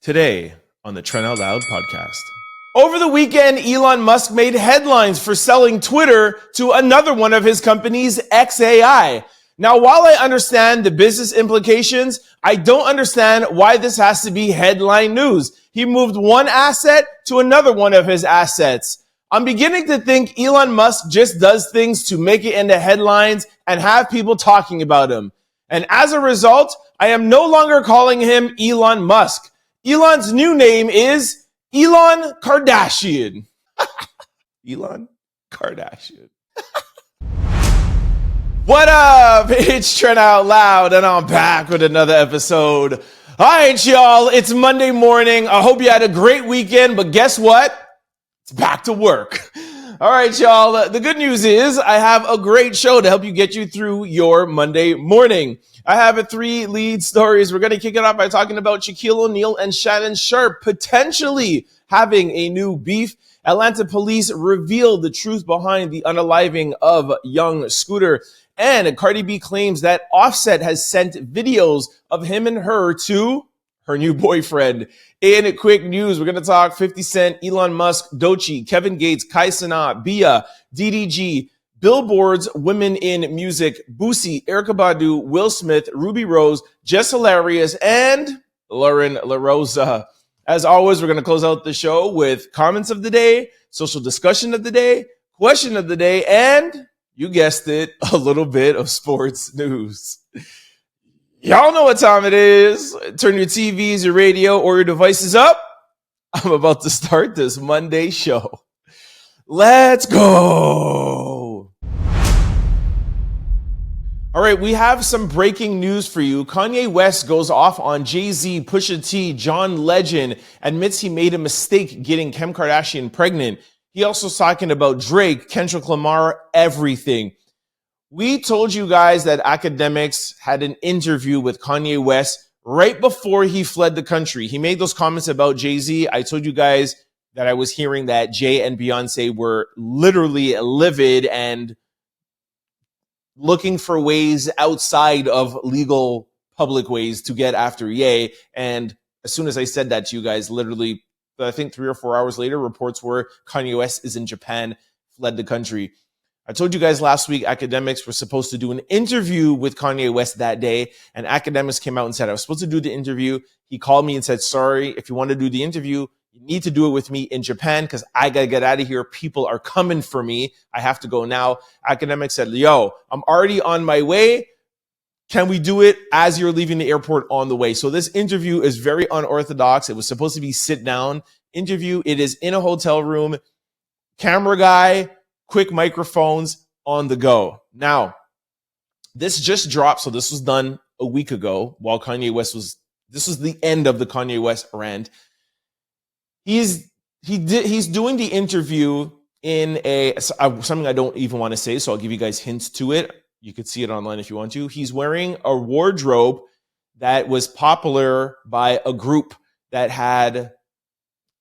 Today on the Trent Out Loud podcast. Over the weekend, Elon Musk made headlines for selling Twitter to another one of his companies, XAI. Now, while I understand the business implications, I don't understand why this has to be headline news. He moved one asset to another one of his assets. I'm beginning to think Elon Musk just does things to make it into headlines and have people talking about him. And as a result, I am no longer calling him Elon Musk. Elon's new name is Elon Kardashian. Elon Kardashian. What up? It's Trent Out Loud, and I'm back with another episode. All right, y'all. It's Monday morning. I hope you had a great weekend, but guess what? It's back to work. All right, y'all. The good news is I have a great show to help you get you through your Monday morning. I have 3 lead stories. We're going to kick it off by talking about Shaquille O'Neal and Shannon Sharpe potentially having a new beef. Atlanta police revealed the truth behind the unaliving of young Scooter. And Cardi B claims that Offset has sent videos of him and her to her new boyfriend. In quick news, we're going to talk 50 Cent, Elon Musk, Doechi, Kevin Gates, Cenat, Bia, DDG, Billboard's Women in Music, Boosie, Erykah Badu, Will Smith, Rubi Rose, Jess Hilarious, and Loren Lorosa. As always, we're going to close out the show with comments of the day, social discussion of the day, question of the day, and, you guessed it, a little bit of sports news. Y'all know what time it is. Turn your TVs, your radio, or your devices up. I'm about to start this Monday show. Let's go. All right, we have some breaking news for you. Kanye West goes off on Jay-Z, Pusha T, John Legend, admits he made a mistake getting Kim Kardashian pregnant. He also talking about Drake, Kendrick Lamar, everything. We told you guys that academics had an interview with Kanye West right before he fled the country. He made those comments about Jay-Z. I told you guys that I was hearing that Jay and Beyoncé were literally livid and looking for ways outside of legal public ways to get after Ye. And as soon as I said that to you guys, literally, I think 3 or 4 hours later, reports were Kanye West is in Japan, fled the country. I told you guys last week, academics were supposed to do an interview with Kanye West that day, and academics came out and said, I was supposed to do the interview. He called me and said, sorry, if you want to do the interview, you need to do it with me in Japan because I got to get out of here. People are coming for me. I have to go now. Academics said, yo, I'm already on my way. Can we do it as you're leaving the airport on the way? So this interview is very unorthodox. It was supposed to be sit down interview. It is in a hotel room, camera guy, quick microphones on the go. Now, this just dropped. So this was done a week ago while Kanye West this was the end of the Kanye West rant. He's doing the interview in something I don't even want to say. So I'll give you guys hints to it. You could see it online if you want to. He's wearing a wardrobe that was popular by a group that had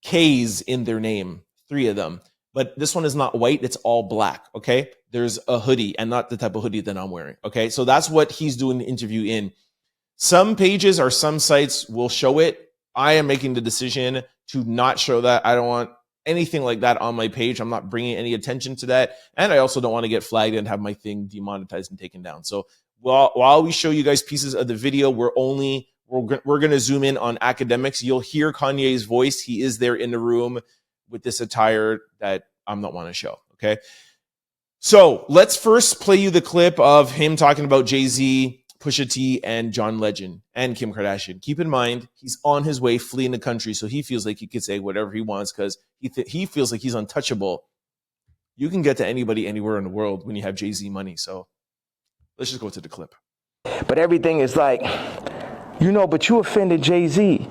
K's in their name, 3 of them. But this one is not white. It's all black. Okay. There's a hoodie and not the type of hoodie that I'm wearing. Okay. So that's what he's doing the interview in. Some pages or some sites will show it. I am making the decision to not show that. I don't want anything like that on my page. I'm not bringing any attention to that. And I also don't want to get flagged and have my thing demonetized and taken down. So while we show you guys pieces of the video, we're going to zoom in on academics. You'll hear Kanye's voice. He is there in the room with this attire that I'm not want to show. Okay. So let's first play you the clip of him talking about Jay-Z, Pusha T, and John Legend and Kim Kardashian. Keep in mind, he's on his way fleeing the country, so he feels like he could say whatever he wants because he feels like he's untouchable. You can get to anybody anywhere in the world when you have Jay-Z money. So let's just go to the clip. But everything is like, but you offended Jay-Z.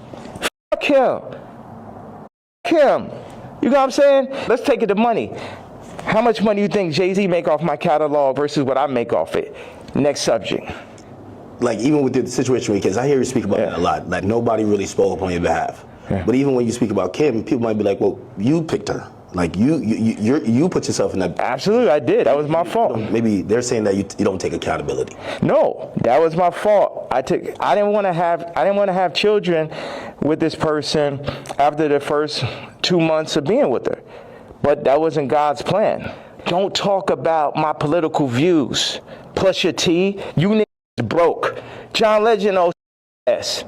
Fuck him. Kim. You know what I'm saying? Let's take it to money. How much money do you think Jay-Z make off my catalog versus what I make off it? Next subject. Like, even with the situation with kids, I hear you speak about that a lot. Like, nobody really spoke up on your behalf. Yeah. But even when you speak about Kim, people might be like, well, you picked her. Like, you put yourself in that. Absolutely, I did. That was my fault. Maybe they're saying that you don't take accountability. No, that was my fault. I didn't want to have children with this person after the first 2 months of being with her. But that wasn't God's plan. Don't talk about my political views. Plus your T, you niggas broke. John Legend knows ass.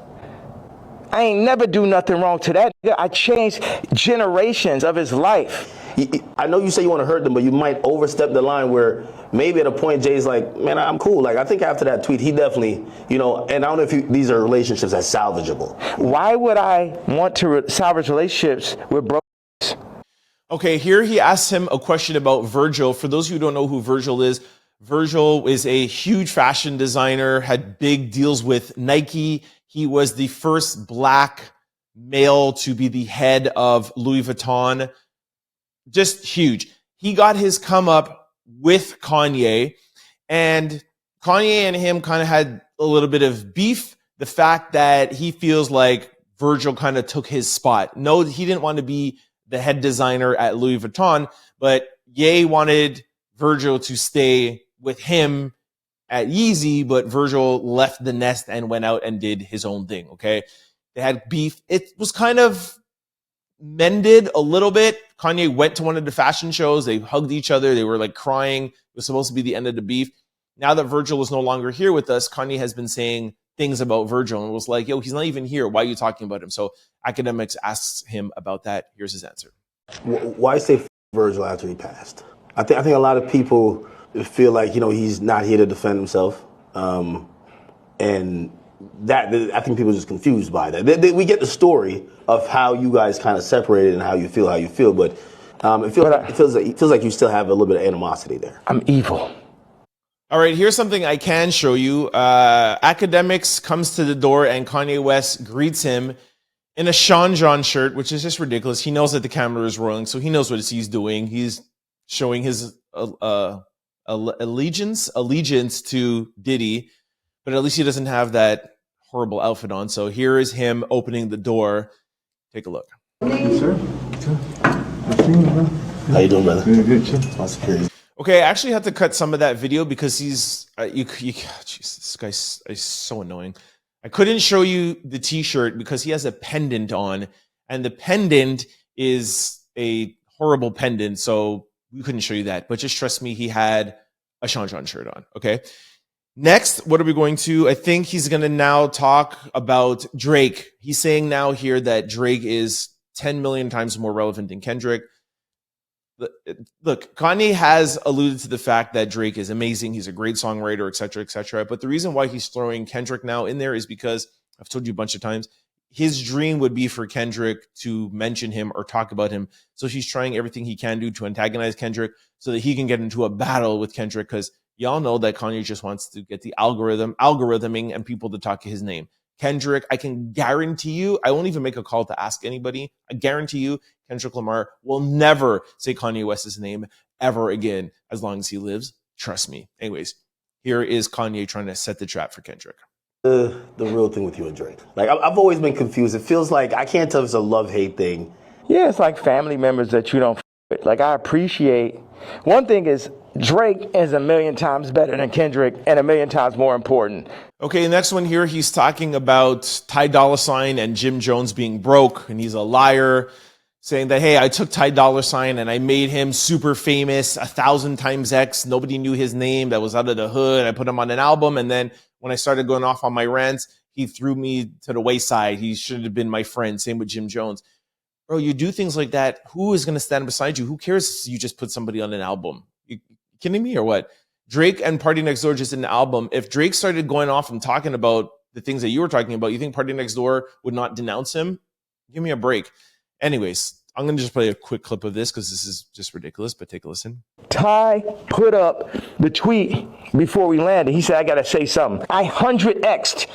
I ain't never do nothing wrong to that nigga. I changed generations of his life. I know you say you want to hurt them, but you might overstep the line where maybe at a point Jay's like, man, I'm cool. Like, I think after that tweet, he definitely, and I don't know if these are relationships that's salvageable. Why would I want to salvage relationships with bros? Okay, here he asks him a question about Virgil. For those who don't know who Virgil is a huge fashion designer, had big deals with Nike. He was the first black male to be the head of Louis Vuitton. Just huge. He got his come up with Kanye, and Kanye and him kind of had a little bit of beef. The fact that he feels like Virgil kind of took his spot. No, he didn't want to be the head designer at Louis Vuitton, but Ye wanted Virgil to stay with him at Yeezy, but Virgil left the nest and went out and did his own thing, okay? They had beef. It was kind of mended a little bit. Kanye went to one of the fashion shows. They hugged each other. They were like crying. It was supposed to be the end of the beef. Now that Virgil is no longer here with us, Kanye has been saying things about Virgil and was like, yo, he's not even here. Why are you talking about him? So Academics asks him about that. Here's his answer. Why say Virgil after he passed? I think a lot of people feel like, he's not here to defend himself. And that, I think people are just confused by that. We get the story of how you guys kind of separated and how you feel, but it feels like you still have a little bit of animosity there. I'm evil. All right, here's something I can show you. Academics comes to the door and Kanye West greets him in a Sean John shirt, which is just ridiculous. He knows that the camera is rolling, so he knows what he's doing. He's showing his allegiance to Diddy, but at least he doesn't have that horrible outfit on. So here is him opening the door. Take a look. Yes, sir. How you doing, brother? Good, That's crazy. Okay, I actually had to cut some of that video because he's, jeez, this guy is so annoying. I couldn't show you the t-shirt because he has a pendant on, and the pendant is a horrible pendant, so we couldn't show you that. But just trust me, he had a Sean John shirt on, okay? Next, what are we going to? I think he's going to now talk about Drake. He's saying now here that Drake is 10 million times more relevant than Kendrick. Look, Kanye has alluded to the fact that Drake is amazing. He's a great songwriter, et cetera, et cetera. But the reason why he's throwing Kendrick now in there is because, I've told you a bunch of times, his dream would be for Kendrick to mention him or talk about him. So he's trying everything he can do to antagonize Kendrick so that he can get into a battle with Kendrick, because y'all know that Kanye just wants to get the algorithming and people to talk his name. Kendrick, I can guarantee you, I won't even make a call to ask anybody. I guarantee you, Kendrick Lamar will never say Kanye West's name ever again as long as he lives. Trust me. Anyways, here is Kanye trying to set the trap for Kendrick. The real thing with you and Drake. Like, I've always been confused. It feels like, I can't tell if it's a love-hate thing. Yeah, it's like family members that you don't f with. Like, I appreciate. One thing is, Drake is a million times better than Kendrick and a million times more important. Okay, next one here, he's talking about Ty Dolla $ign and Jim Jones being broke, and he's a liar, saying that, hey, I took Ty Dolla $ign and I made him super famous, 1,000 times X. Nobody knew his name. That was out of the hood. I put him on an album, and then when I started going off on my rants, he threw me to the wayside. He should have been my friend. Same with Jim Jones. Bro, you do things like that. Who is going to stand beside you? Who cares if you just put somebody on an album? You kidding me or what? Drake and Party Next Door just did an album. If Drake started going off and talking about the things that you were talking about, you think Party Next Door would not denounce him? Give me a break. Anyways, I'm going to just play a quick clip of this because this is just ridiculous, but take a listen. Ty put up the tweet before we landed. He said, I got to say something. I 100x'd,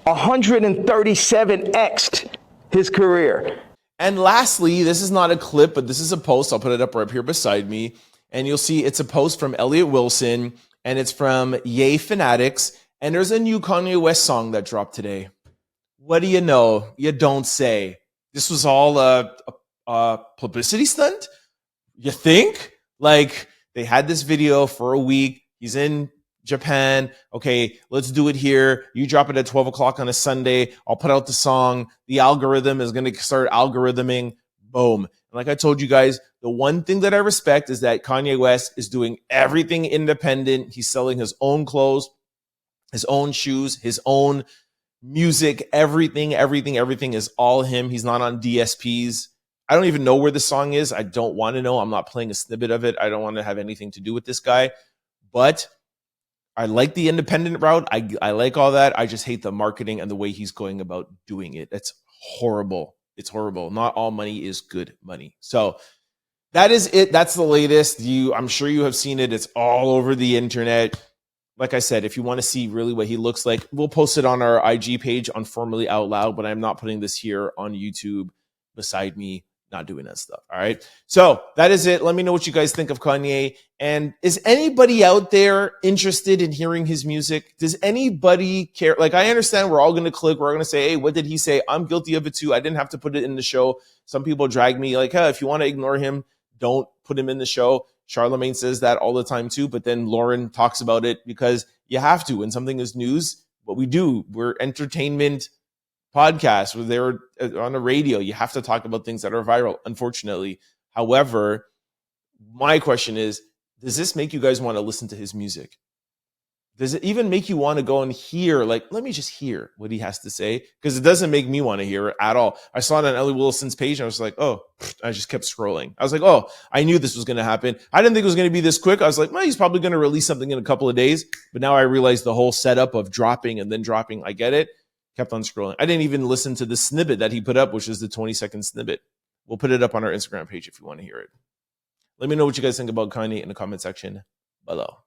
137x'd his career. And lastly, this is not a clip, but this is a post. I'll put it up right here beside me. And you'll see it's a post from Elliot Wilson, and it's from Ye Fanatics. And there's a new Kanye West song that dropped today. What do you know? You don't say. This was all a publicity stunt? You think? Like, they had this video for a week. He's in Japan. Okay, let's do it here. You drop it at 12 o'clock on a Sunday. I'll put out the song. The algorithm is going to start algorithming. Boom. And like I told you guys, the one thing that I respect is that Kanye West is doing everything independent. He's selling his own clothes, his own shoes, his own music, everything is all him. He's not on DSPs. I don't even know where the song is. I don't want to know. I'm not playing a snippet of it. I don't want to have anything to do with this guy. But I like the independent route. I like all that. I just hate the marketing and the way he's going about doing it. It's horrible. It's horrible. Not all money is good money. So that is it. That's the latest. I'm sure you have seen it. It's all over the internet. Like I said, if you want to see really what he looks like, we'll post it on our IG page on Formerly Out Loud, but I'm not putting this here on YouTube beside me, not doing that stuff. All right. So that is it. Let me know what you guys think of Kanye. And is anybody out there interested in hearing his music? Does anybody care? Like, I understand we're all going to click. We're going to say, hey, what did he say? I'm guilty of it too. I didn't have to put it in the show. Some people drag me like, hey, if you want to ignore him, don't put him in the show. Charlemagne says that all the time too, but then Lauren talks about it because you have to. When something is news, what we do, we're entertainment podcasts. They're on the radio. You have to talk about things that are viral, unfortunately. However, my question is, does this make you guys want to listen to his music? Does it even make you want to go and hear, like, let me just hear what he has to say? Because it doesn't make me want to hear it at all. I saw it on Ellie Wilson's page and I was like, oh, I just kept scrolling. I was like, oh, I knew this was going to happen. I didn't think it was going to be this quick. I was like, well, he's probably going to release something in a couple of days. But now I realized the whole setup of dropping and then dropping, I get it. Kept on scrolling. I didn't even listen to the snippet that he put up, which is the 20-second snippet. We'll put it up on our Instagram page if you want to hear it. Let me know what you guys think about Kanye in the comment section below.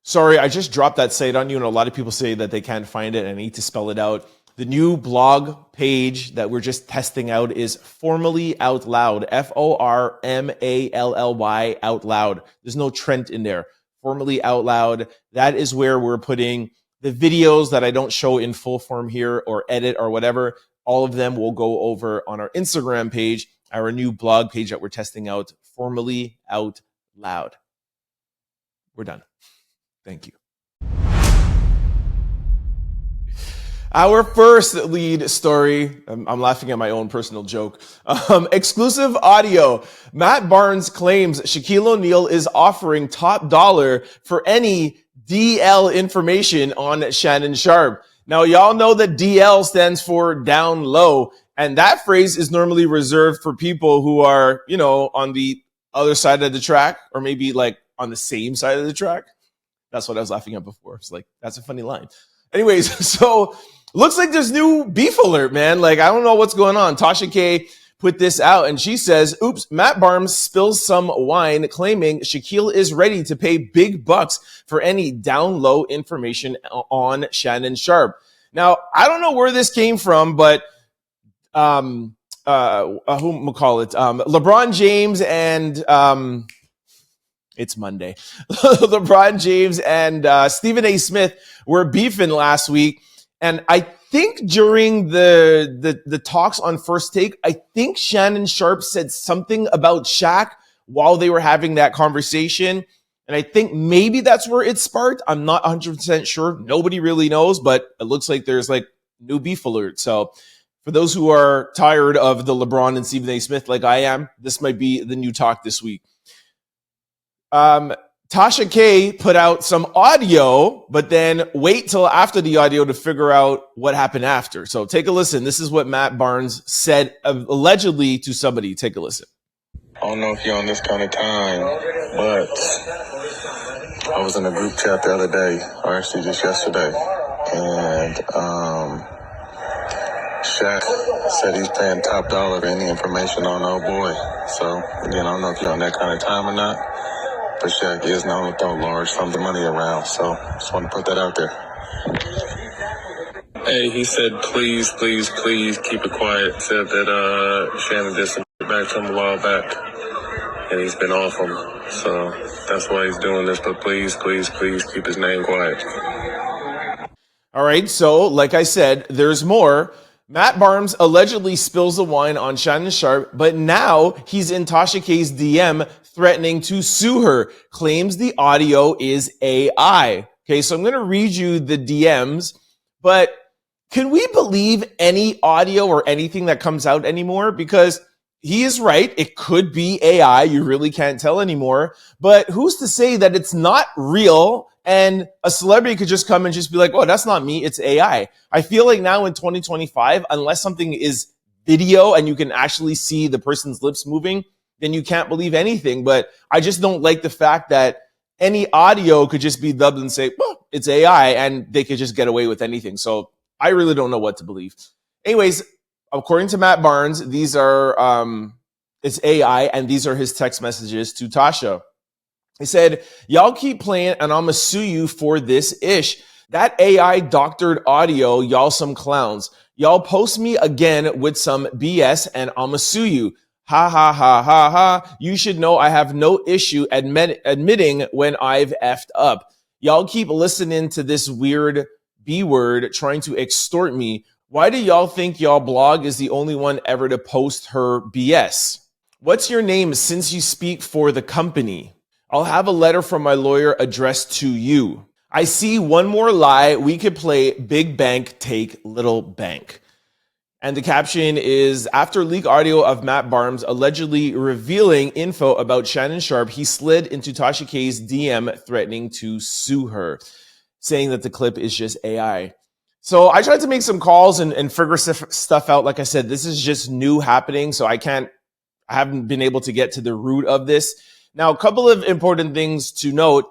Sorry, I just dropped that site on you, and a lot of people say that they can't find it, and I need to spell it out. The new blog page that we're just testing out is Formerly Out Loud, Formally Out Loud. There's no Trent in there. Formerly Out Loud. That is where we're putting the videos that I don't show in full form here or edit or whatever. All of them will go over on our Instagram page, our new blog page that we're testing out, Formerly Out Loud. We're done. Thank you. Our first lead story, I'm laughing at my own personal joke. Exclusive audio. Matt Barnes claims Shaquille O'Neal is offering top dollar for any DL information on Shannon Sharpe. Now, y'all know that DL stands for down low, and that phrase is normally reserved for people who are, you know, on the other side of the track, or maybe like on the same side of the track. That's what I was laughing at before. It's like, that's a funny line. Anyways, so looks like there's new beef alert, man. Like, I don't know what's going on. Tasha K put this out and she says, oops, Matt Barnes spills some wine claiming Shaquille is ready to pay big bucks for any down low information on Shannon Sharpe. Now, I don't know where this came from, but who call it? LeBron James and it's Monday. LeBron James and Stephen A. Smith were beefing last week. And I think during the talks on First Take, I think Shannon Sharpe said something about Shaq while they were having that conversation. And I think maybe that's where it sparked. I'm not 100% sure. Nobody really knows, but it looks like there's like new beef alert. So for those who are tired of the LeBron and Stephen A. Smith like I am, this might be the new talk this week. Tasha K put out some audio, but then wait till after the audio to figure out what happened after. So take a listen. This is what Matt Barnes said allegedly to somebody. Take a listen. I don't know if you're on this kind of time, but I was in a group chat the other day, or actually just yesterday, and Shaq said he's paying top dollar for any information on old boy. So, again, I don't know if you're on that kind of time or not. But Shaq is known to throw large sums of money around, so just want to put that out there. Hey, he said, please keep it quiet. Said that Shannon did some back to him a while back, and he's been off him. So that's why he's doing this, but please keep his name quiet. All right, so like I said, there's more. Matt Barnes allegedly spills the wine on Shannon Sharpe, but now he's in Tasha K's DM threatening to sue her, claims the audio is AI. Okay, so I'm going to read you the DMs, but can we believe any audio or anything that comes out anymore? Because he is right. It could be AI. You really can't tell anymore. But who's to say that it's not real and a celebrity could just come and just be like, oh, that's not me. It's AI. I feel like now in 2025, unless something is video and you can actually see the person's lips moving, then you can't believe anything. But I just don't like the fact that any audio could just be dubbed and say, well, it's AI, and they could just get away with anything. So I really don't know what to believe. Anyways, according to Matt Barnes, these are, it's AI, and these are his text messages to Tasha. He said, y'all keep playing and I'm gonna sue you for this ish. That AI doctored audio, y'all some clowns. Y'all post me again with some BS and I'm gonna sue you. Ha ha ha ha ha. You should know I have no issue admitting when I've effed up. Y'all keep listening to this weird B word trying to extort me. Why do y'all think y'all blog is the only one ever to post her BS? What's your name since you speak for the company? I'll have a letter from my lawyer addressed to you. I see one more lie. We could play big bank, take little bank. And the caption is, after leak audio of Matt Barnes allegedly revealing info about Shannon Sharpe, he slid into Tasha K's DM threatening to sue her, saying that the clip is just AI. So I tried to make some calls and figure stuff out. Like I said, this is just new happening, so I haven't been able to get to the root of this. Now, a couple of important things to note.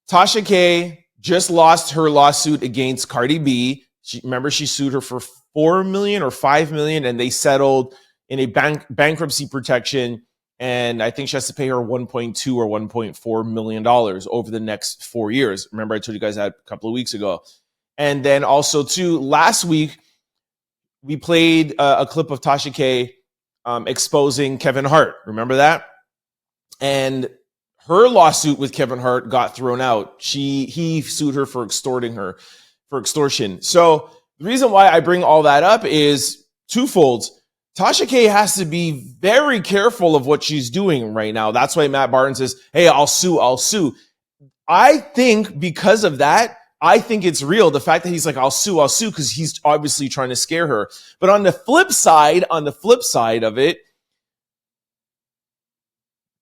Tasha K just lost her lawsuit against Cardi B. Remember, she sued her for $4 million or $5 million, and they settled in a bankruptcy protection. And I think she has to pay her $1.2 or $1.4 million over the next 4 years. Remember, I told you guys that a couple of weeks ago. And then also, too, last week, we played a clip of Tasha K exposing Kevin Hart. Remember that? And her lawsuit with Kevin Hart got thrown out. He sued her for extortion. So the reason why I bring all that up is twofold. Tasha K has to be very careful of what she's doing right now. That's why Matt Barnes says, hey, I'll sue. I think because of that, I think it's real. The fact that he's like, I'll sue, because he's obviously trying to scare her. But on the flip side of it,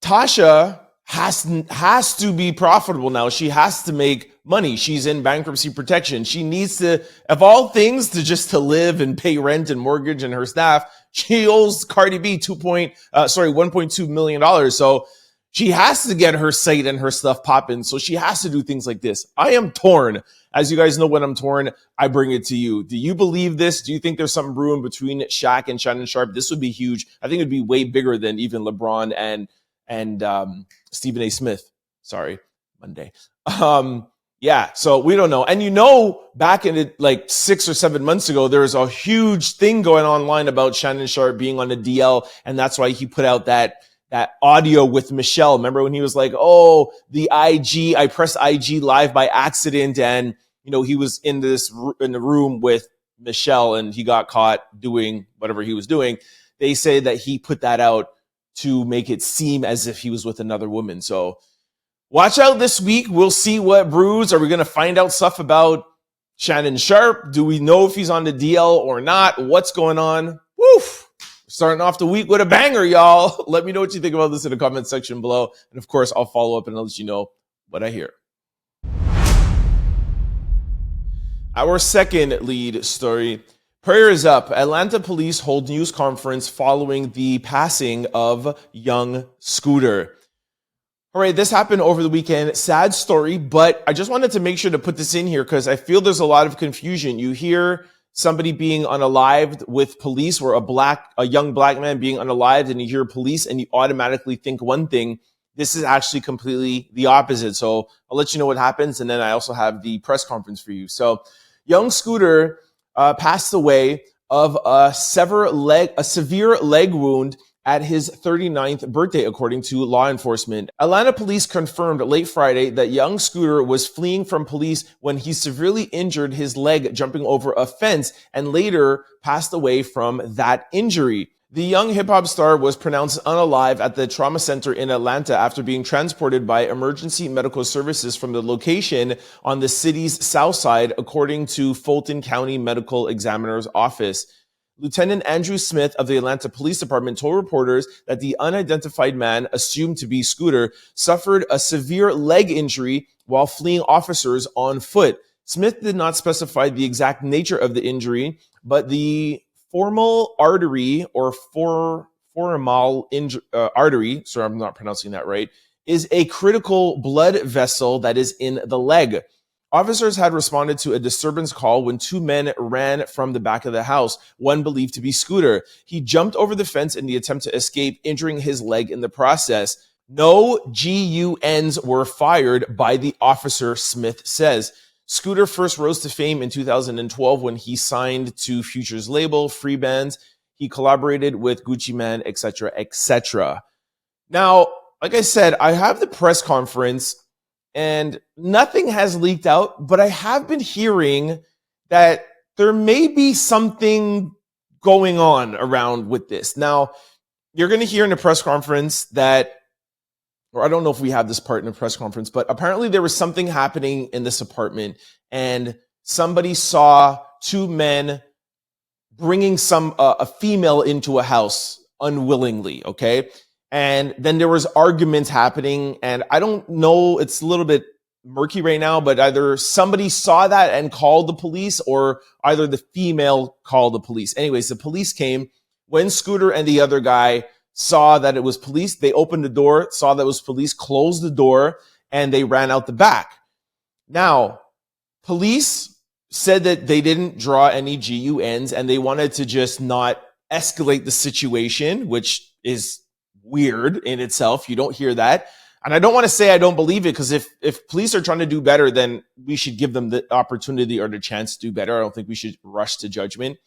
Tasha has to be profitable now. She has to make money. She's in bankruptcy protection. She needs to, of all things, to live and pay rent and mortgage and her staff. She owes Cardi B $1.2 million. So she has to get her site and her stuff popping. So she has to do things like this. I am torn. As you guys know, when I'm torn, I bring it to you. Do you believe this? Do you think there's some room between Shaq and Shannon Sharpe? This would be huge. I think it'd be way bigger than even LeBron and Stephen A. Smith. Sorry, Monday. Yeah, so we don't know. And back in it, like 6 or 7 months ago, there was a huge thing going online about Shannon Sharpe being on the DL, and that's why he put out that audio with Michelle. Remember when he was like, oh, I pressed IG live by accident, and he was in the room with Michelle and he got caught doing whatever he was doing. They say that he put that out to make it seem as if he was with another woman. So watch out this week. We'll see what brews. Are we going to find out stuff about Shannon Sharpe? Do we know if he's on the DL or not? What's going on? Woof. Starting off the week with a banger, y'all. Let me know what you think about this in the comment section below. And of course, I'll follow up and I'll let you know what I hear. Our second lead story. Prayer is up. Atlanta police hold news conference following the passing of young Scooter. All right, this happened over the weekend. Sad story, but I just wanted to make sure to put this in here because I feel there's a lot of confusion. You hear somebody being unalived with police, or a young black man being unalived, and you hear police and you automatically think one thing. This is actually completely the opposite. So I'll let you know what happens. And then I also have the press conference for you. So young Scooter passed away of a severe leg wound at his 39th birthday, according to law enforcement. Atlanta police confirmed late Friday that young Scooter was fleeing from police when he severely injured his leg jumping over a fence and later passed away from that injury. The young hip-hop star was pronounced unalive at the trauma center in Atlanta after being transported by emergency medical services from the location on the city's south side, according to Fulton County Medical Examiner's Office. Lieutenant Andrew Smith of the Atlanta Police Department told reporters that the unidentified man, assumed to be Scooter, suffered a severe leg injury while fleeing officers on foot. Smith did not specify the exact nature of the injury, but the formal artery or foramal artery, sorry, I'm not pronouncing that right, is a critical blood vessel that is in the leg. Officers had responded to a disturbance call when two men ran from the back of the house, one believed to be Scooter. He jumped over the fence in the attempt to escape, injuring his leg in the process. No GUNs were fired by the officer, Smith says. Scooter first rose to fame in 2012 when he signed to Future's label, Free Bands. He collaborated with Gucci Mane, etc., etc. Now, like I said, I have the press conference and nothing has leaked out, but I have been hearing that there may be something going on around with this. Now, you're going to hear in the press conference that, or I don't know if we have this part in the press conference, but apparently there was something happening in this apartment and somebody saw two men bringing a female into a house unwillingly, okay? And then there was arguments happening, and I don't know, it's a little bit murky right now, but either somebody saw that and called the police or either the female called the police. Anyways, the police came. When Scooter and the other guy saw that it was police, they opened the door, saw that it was police, closed the door, and they ran out the back. Now, police said that they didn't draw any GUNs and they wanted to just not escalate the situation, which is weird in itself. You don't hear that. And I don't want to say I don't believe it, because if police are trying to do better, then we should give them the opportunity or the chance to do better. I don't think we should rush to judgment.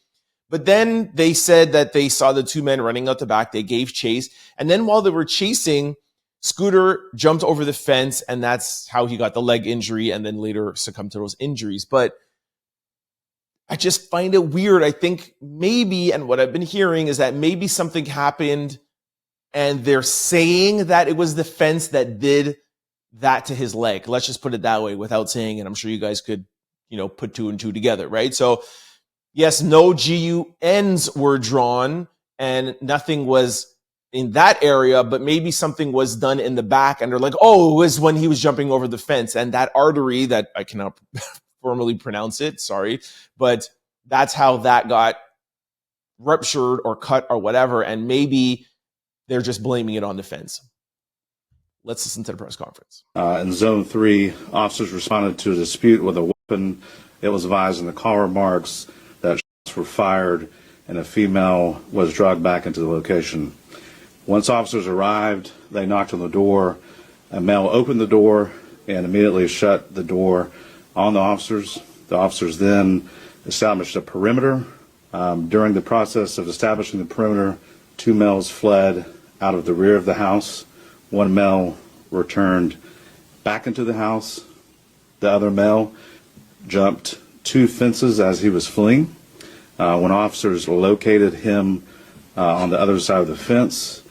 But then they said that they saw the two men running out the back. They gave chase. And then while they were chasing, Scooter jumped over the fence, and that's how he got the leg injury and then later succumbed to those injuries. But I just find it weird. I think maybe, and what I've been hearing is that maybe something happened and they're saying that it was the fence that did that to his leg. Let's just put it that way without saying it. I'm sure you guys could, put two and two together, right? So yes, no GUNs were drawn and nothing was in that area, but maybe something was done in the back and they're like, oh, it was when he was jumping over the fence, and that artery that I cannot formally pronounce it, sorry, but that's how that got ruptured or cut or whatever. And maybe they're just blaming it on the fence. Let's listen to the press conference. In Zone 3, officers responded to a dispute with a weapon. It was advised in the call remarks that shots were fired and a female was dragged back into the location. Once officers arrived, they knocked on the door. A male opened the door and immediately shut the door on the officers. The officers then established a perimeter. During the process of establishing the perimeter, two males fled out of the rear of the house. One male returned back into the house. The other male jumped two fences as he was fleeing. When officers located him on the other side of the fence,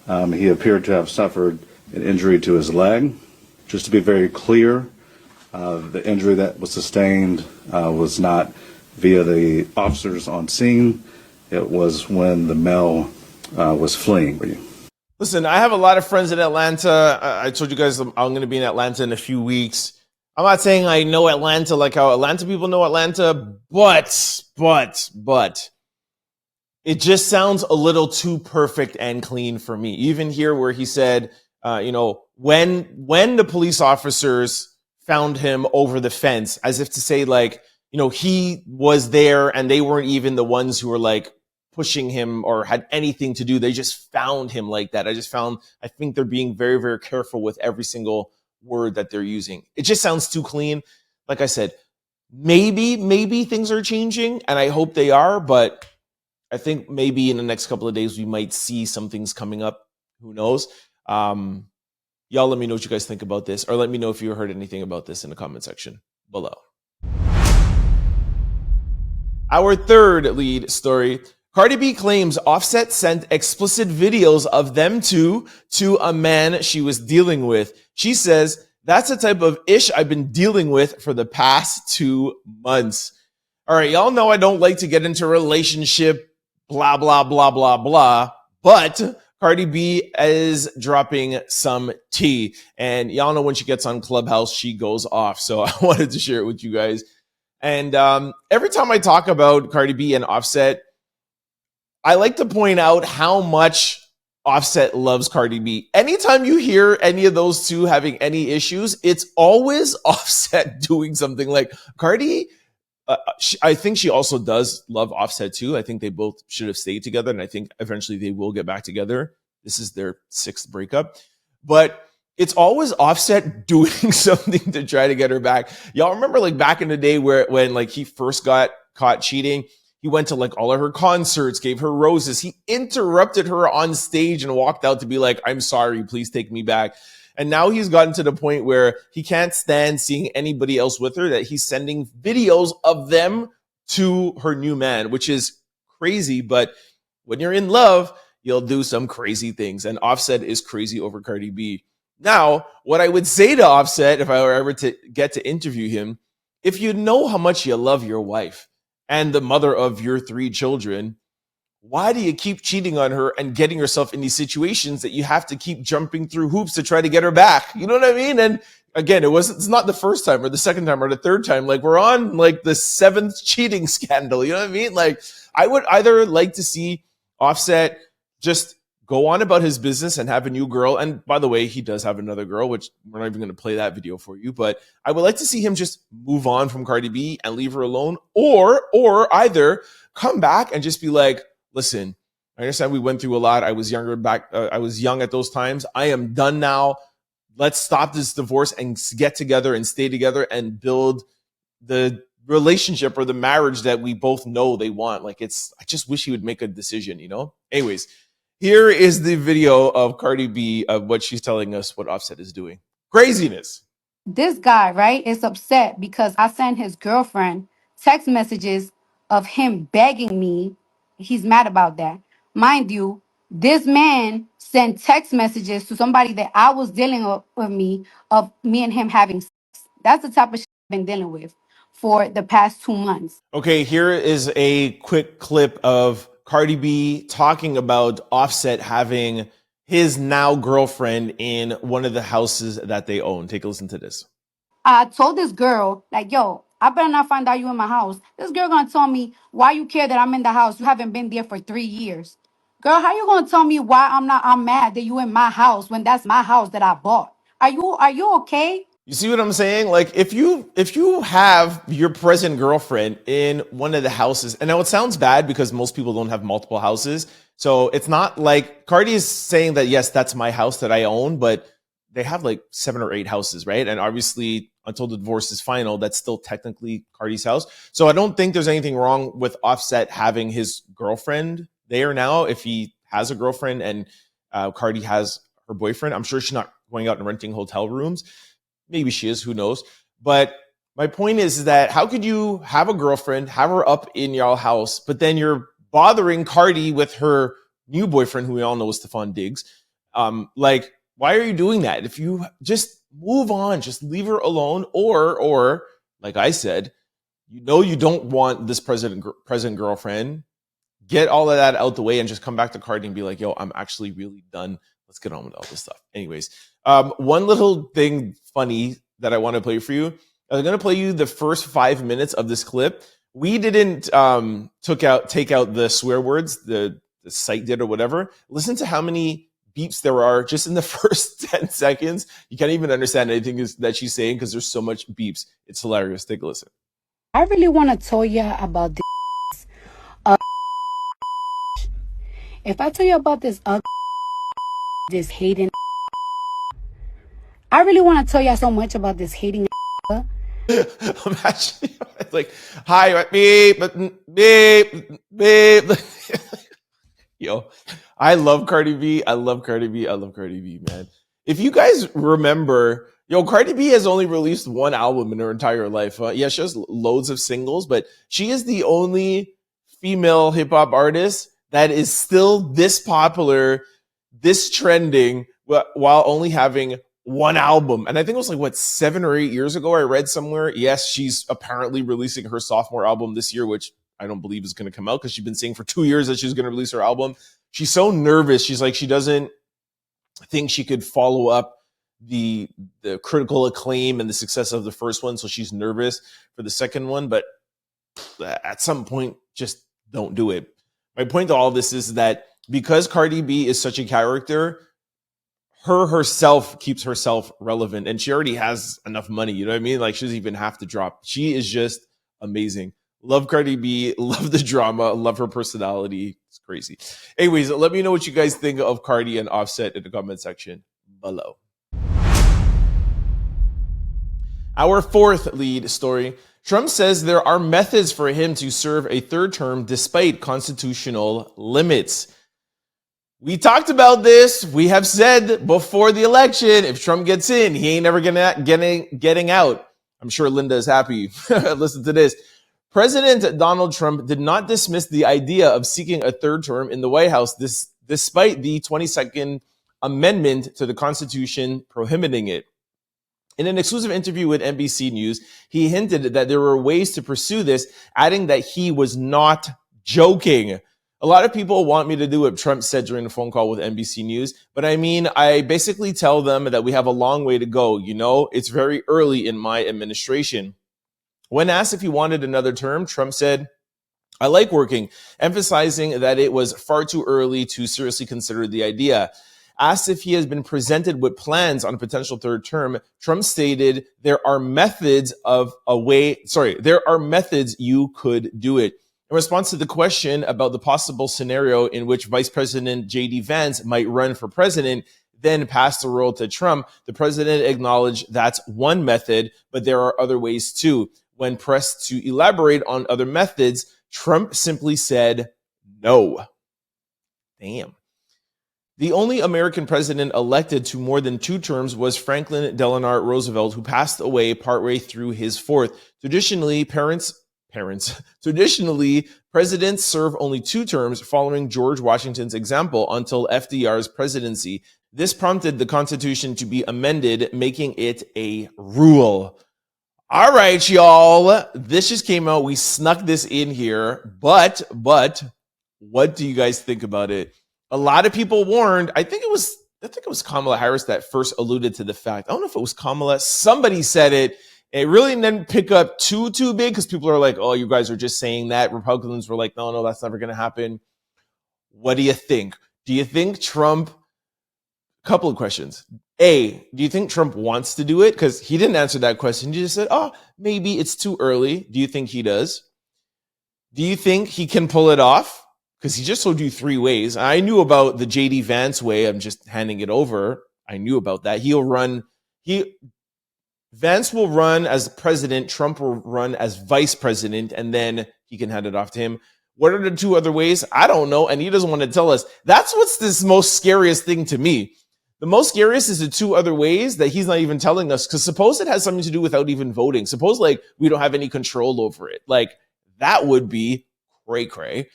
he appeared to have suffered an injury to his leg. Just to be very clear, the injury that was sustained was not via the officers on scene. It was when the male was fleeing. Listen, I have a lot of friends in Atlanta. I told you guys I'm going to be in Atlanta in a few weeks. I'm not saying I know Atlanta like how Atlanta people know Atlanta, but it just sounds a little too perfect and clean for me. Even here where he said, when the police officers found him over the fence, as if to say like, he was there and they weren't even the ones who were like pushing him or had anything to do. They just found him like that. I think they're being very, very careful with every single word that they're using. It just sounds too clean. Like I said, maybe things are changing and I hope they are, but I think maybe in the next couple of days, we might see some things coming up. Who knows? Y'all let me know what you guys think about this, or let me know if you heard anything about this in the comment section below. Our third lead story. Cardi B claims Offset sent explicit videos of them two to a man she was dealing with. She says, that's the type of ish I've been dealing with for the past 2 months. All right, y'all know I don't like to get into a relationship, blah, blah, blah, blah, blah. But Cardi B is dropping some tea. And y'all know when she gets on Clubhouse, she goes off. So I wanted to share it with you guys. And every time I talk about Cardi B and Offset, I like to point out how much Offset loves Cardi B. Anytime you hear any of those two having any issues, it's always Offset doing something. Like Cardi, I think she also does love Offset too. I think they both should have stayed together, and I think eventually they will get back together. This is their 6th breakup. But it's always Offset doing something to try to get her back. Y'all remember like back in the day when like he first got caught cheating? He went to like all of her concerts, gave her roses. He interrupted her on stage and walked out to be like, I'm sorry, please take me back. And now he's gotten to the point where he can't stand seeing anybody else with her, that he's sending videos of them to her new man, which is crazy. But when you're in love, you'll do some crazy things. And Offset is crazy over Cardi B. Now, what I would say to Offset, if I were ever to get to interview him, if you know how much you love your wife and the mother of your 3 children, why do you keep cheating on her and getting yourself in these situations that you have to keep jumping through hoops to try to get her back? You know what I mean? And again, it's not the first time or the second time or the third time. Like we're on like the 7th cheating scandal. You know what I mean? Like I would either like to see Offset just go on about his business and have a new girl. And by the way, he does have another girl, which we're not even going to play that video for you. But I would like to see him just move on from Cardi B and leave her alone, or either come back and just be like, listen, I understand we went through a lot. I was younger back. I was young at those times. I am done now. Let's stop this divorce and get together and stay together and build the relationship or the marriage that we both know they want. Like I just wish he would make a decision, you know? Anyways, here is the video of Cardi B of what she's telling us what Offset is doing. Craziness. This guy, right, is upset because I sent his girlfriend text messages of him begging me. He's mad about that. Mind you, this man sent text messages to somebody that I was dealing with me of me and him having sex. That's the type of shit I've been dealing with for the past 2 months. Okay, here is a quick clip of Cardi B talking about Offset having his now girlfriend in one of the houses that they own. Take a listen to this. I told this girl, like, yo, I better not find out you in my house. This girl gonna tell me why you care that I'm in the house. You haven't been there for 3 years. Girl, how you gonna tell me why I'm mad that you in my house when that's my house that I bought? Are you okay? You see what I'm saying? Like if you have your present girlfriend in one of the houses, and now it sounds bad because most people don't have multiple houses. So it's not like Cardi is saying that, yes, that's my house that I own, but they have like 7 or 8 houses, right? And obviously until the divorce is final, that's still technically Cardi's house. So I don't think there's anything wrong with Offset having his girlfriend there now. If he has a girlfriend and Cardi has her boyfriend, I'm sure she's not going out and renting hotel rooms. Maybe she is, who knows? But my point is that how could you have a girlfriend, have her up in your house, but then you're bothering Cardi with her new boyfriend, who we all know is Stephon Diggs? Like, why are you doing that? If you just move on, just leave her alone, or like I said, you know you don't want this present girlfriend. Get all of that out the way and just come back to Cardi and be like, yo, I'm actually really done. Let's get on with all this stuff. Anyways, one little thing funny that I want to play for you. I'm going to play you the first 5 minutes of this clip. We didn't take out the swear words, the site did or whatever. Listen to how many beeps there are just in the first 10 seconds. You can't even understand anything that she's saying because there's so much beeps. It's hilarious. Take a listen. I really want to tell you about this. If I tell you about this this hating, I really want to tell you so much about this hating. I'm actually like, hi, beep. Yo, I love Cardi B. I love Cardi B, man. If you guys remember, Cardi B has only released one album in her entire life. Yeah, she has loads of singles, but she is the only female hip hop artist that is still this popular, this trending, while only having one album. And I think it was like, what, 7 or 8 years ago, I read somewhere. Yes, she's apparently releasing her sophomore album this year, which I don't believe is going to come out because she's been saying for 2 years that she's going to release her album. She's so nervous. She's like, she doesn't think she could follow up the critical acclaim and the success of the first one. So she's nervous for the second one. But at some point, just don't do it. My point to all this is that because Cardi B is such a character, herself keeps herself relevant, and she already has enough money. You know what I mean? Like, she doesn't even have to drop. She is just amazing. Love Cardi B, love the drama, love her personality. It's crazy. Anyways, let me know what you guys think of Cardi and Offset in the comment section below. Our fourth lead story. Trump says there are methods for him to serve a third term despite constitutional limits. We talked about this. We have said before the election, if Trump gets in, he ain't never getting out. I'm sure Linda is happy. Listen to this. President Donald Trump did not dismiss the idea of seeking a third term in the White House, despite the 22nd Amendment to the Constitution prohibiting it. In an exclusive interview with NBC News, he hinted that there were ways to pursue this, adding that he was not joking. A lot of people want me to do what Trump said during the phone call with NBC News, but I mean, I basically tell them that we have a long way to go. You know, it's very early in my administration. When asked if he wanted another term, Trump said, "I like working," emphasizing that it was far too early to seriously consider the idea. Asked if he has been presented with plans on a potential third term, Trump stated, there are methods you could do it. In response to the question about the possible scenario in which Vice President J.D. Vance might run for president, then pass the role to Trump, the president acknowledged that's one method, but there are other ways too. When pressed to elaborate on other methods, Trump simply said no. Damn. The only American president elected to more than 2 terms was Franklin Delano Roosevelt, who passed away partway through his fourth. Traditionally, presidents serve only 2 terms, following George Washington's example until FDR's presidency. This prompted the Constitution to be amended, making it a rule. All right, y'all. This just came out. We snuck this in here, but what do you guys think about it? A lot of people warned. I think it was Kamala Harris that first alluded to the fact. I don't know if it was Kamala. Somebody said it. It really didn't pick up too big because people are like, "Oh, you guys are just saying that." Republicans were like, "No, that's never going to happen." What do you think? Do you think Trump? Couple of questions. A, do you think Trump wants to do it? Because he didn't answer that question. He just said, "Oh, maybe it's too early." Do you think he does? Do you think he can pull it off? Because he just told you 3 ways. I knew about the J.D. Vance way. I'm just handing it over. I knew about that. Vance will run as president. Trump will run as vice president, and then he can hand it off to him. What are the 2 other ways? I don't know, and he doesn't want to tell us. That's what's this most scariest thing to me. The most scariest is the 2 other ways that he's not even telling us. Because suppose it has something to do without even voting. Suppose like we don't have any control over it. Like that would be cray-cray.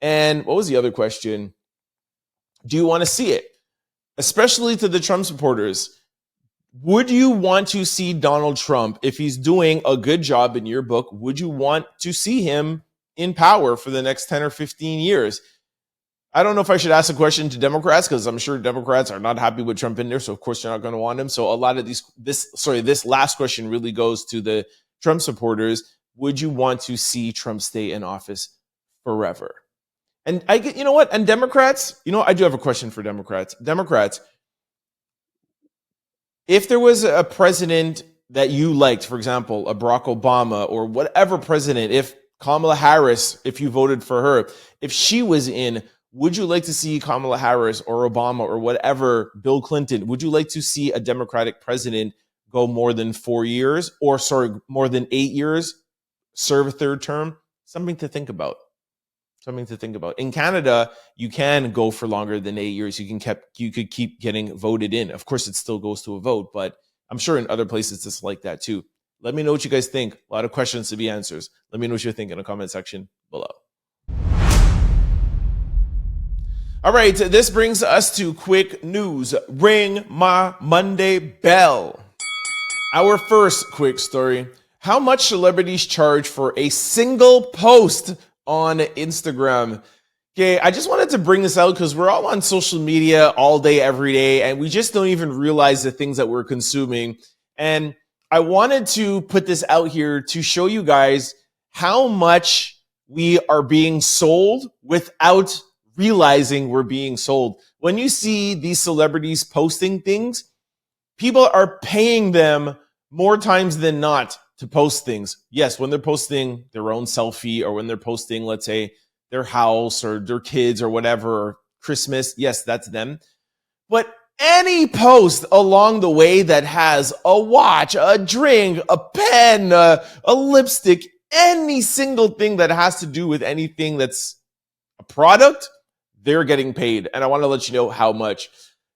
And what was the other question? Do you want to see it? Especially to the Trump supporters. Would you want to see Donald Trump, if he's doing a good job in your book, would you want to see him in power for the next 10 or 15 years? I don't know if I should ask a question to Democrats, because I'm sure Democrats are not happy with Trump in there. So of course you're not going to want him. So a lot of this last question really goes to the Trump supporters. Would you want to see Trump stay in office forever? And you know what? And Democrats, I do have a question for Democrats. Democrats, if there was a president that you liked, for example, a Barack Obama or whatever president, if Kamala Harris, if you voted for her, if she was in, would you like to see Kamala Harris or Obama or whatever, Bill Clinton, would you like to see a Democratic president go more than 4 years more than 8 years, serve a third term? Something to think about. In Canada, you can go for longer than 8 years. You could keep getting voted in. Of course, it still goes to a vote, but I'm sure in other places it's like that too. Let me know what you guys think. A lot of questions to be answers. Let me know what you think in the comment section below. All right, this brings us to quick news. Ring my Monday bell. Our first quick story. How much celebrities charge for a single post on Instagram? Okay, I just wanted to bring this out because we're all on social media all day, every day, and we just don't even realize the things that we're consuming. And I wanted to put this out here to show you guys how much we are being sold without realizing we're being sold. When you see these celebrities posting things, people are paying them more times than not to post things. Yes, when they're posting their own selfie or when they're posting, let's say, their house or their kids or whatever, or Christmas, yes, that's them. But any post along the way that has a watch, a drink, a pen, a lipstick, any single thing that has to do with anything that's a product, they're getting paid. And I want to let you know how much.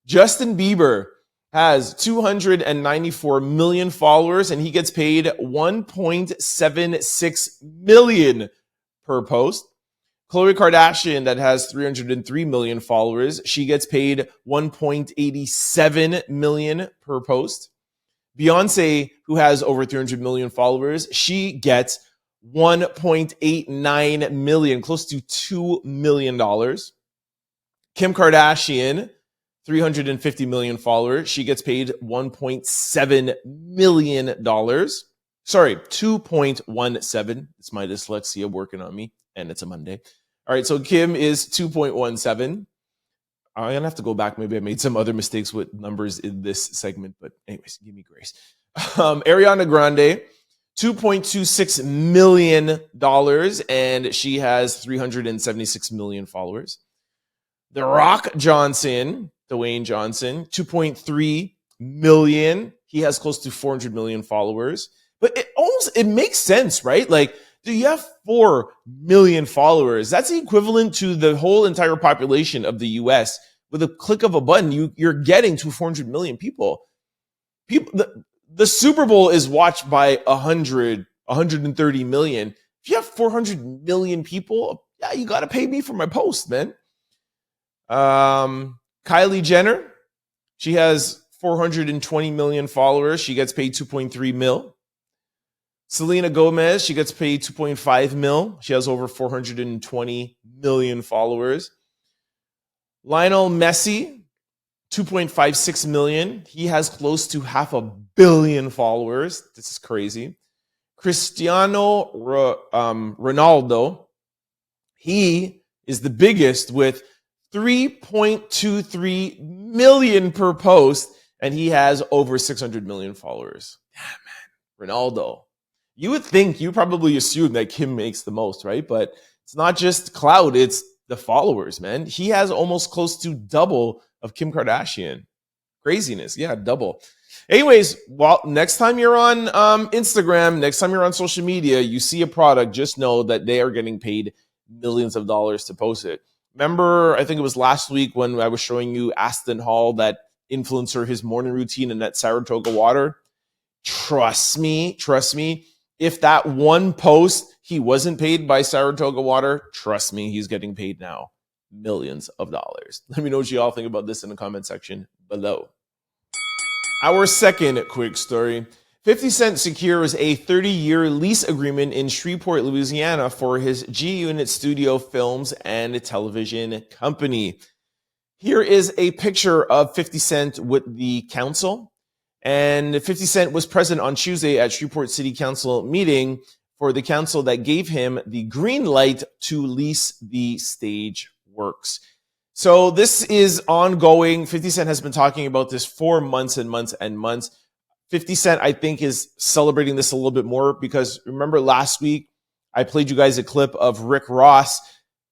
Justin Bieber has 294 million followers and he gets paid 1.76 million per post. Khloe Kardashian, that has 303 million followers, she gets paid 1.87 million per post. Beyonce, who has over 300 million followers, she gets 1.89 million, close to $2 million. Kim Kardashian, 350 million followers, she gets paid $1.7 million. Sorry, 2.17. It's my dyslexia working on me, and it's a Monday. All right, so Kim is 2.17. I'm going to have to go back. Maybe I made some other mistakes with numbers in this segment, but anyways, give me grace. Ariana Grande, $2.26 million, and she has 376 million followers. The Rock Johnson, Dwayne Johnson, 2.3 million. He has close to 400 million followers. But it makes sense, right? Like, do you have 4 million followers? That's the equivalent to the whole entire population of the US. With a click of a button, you're getting to 400 million people. The Super Bowl is watched by 130 million. If you have 400 million people, yeah, you got to pay me for my post, man. Kylie Jenner, she has 420 million followers. She gets paid 2.3 mil. Selena Gomez, she gets paid 2.5 mil. She has over 420 million followers. Lionel Messi, 2.56 million. He has close to 500 million followers. This is crazy. Cristiano Ronaldo, he is the biggest with 3.23 million per post, and he has over 600 million followers. Yeah, man. Ronaldo. You would think, you probably assume that Kim makes the most, right? But it's not just clout, it's the followers, man. He has almost close to double of Kim Kardashian. Craziness. Yeah, double. Anyways, well, next time you're on Instagram, next time you're on social media, you see a product, just know that they are getting paid millions of dollars to post it. Remember, I think it was last week when I was showing you Aston Hall, that influencer, his morning routine and that Saratoga water. Trust me. If that one post, he wasn't paid by Saratoga water, trust me, he's getting paid now millions of dollars. Let me know what you all think about this in the comment section below. Our second quick story. 50 Cent secures a 30-year lease agreement in Shreveport, Louisiana for his G-Unit Studio Films and Television Company. Here is a picture of 50 Cent with the council. And 50 Cent was present on Tuesday at Shreveport City Council meeting for the council that gave him the green light to lease the stage works. So this is ongoing. 50 Cent has been talking about this for months and months and months. 50 Cent, I think, is celebrating this a little bit more because remember last week, I played you guys a clip of Rick Ross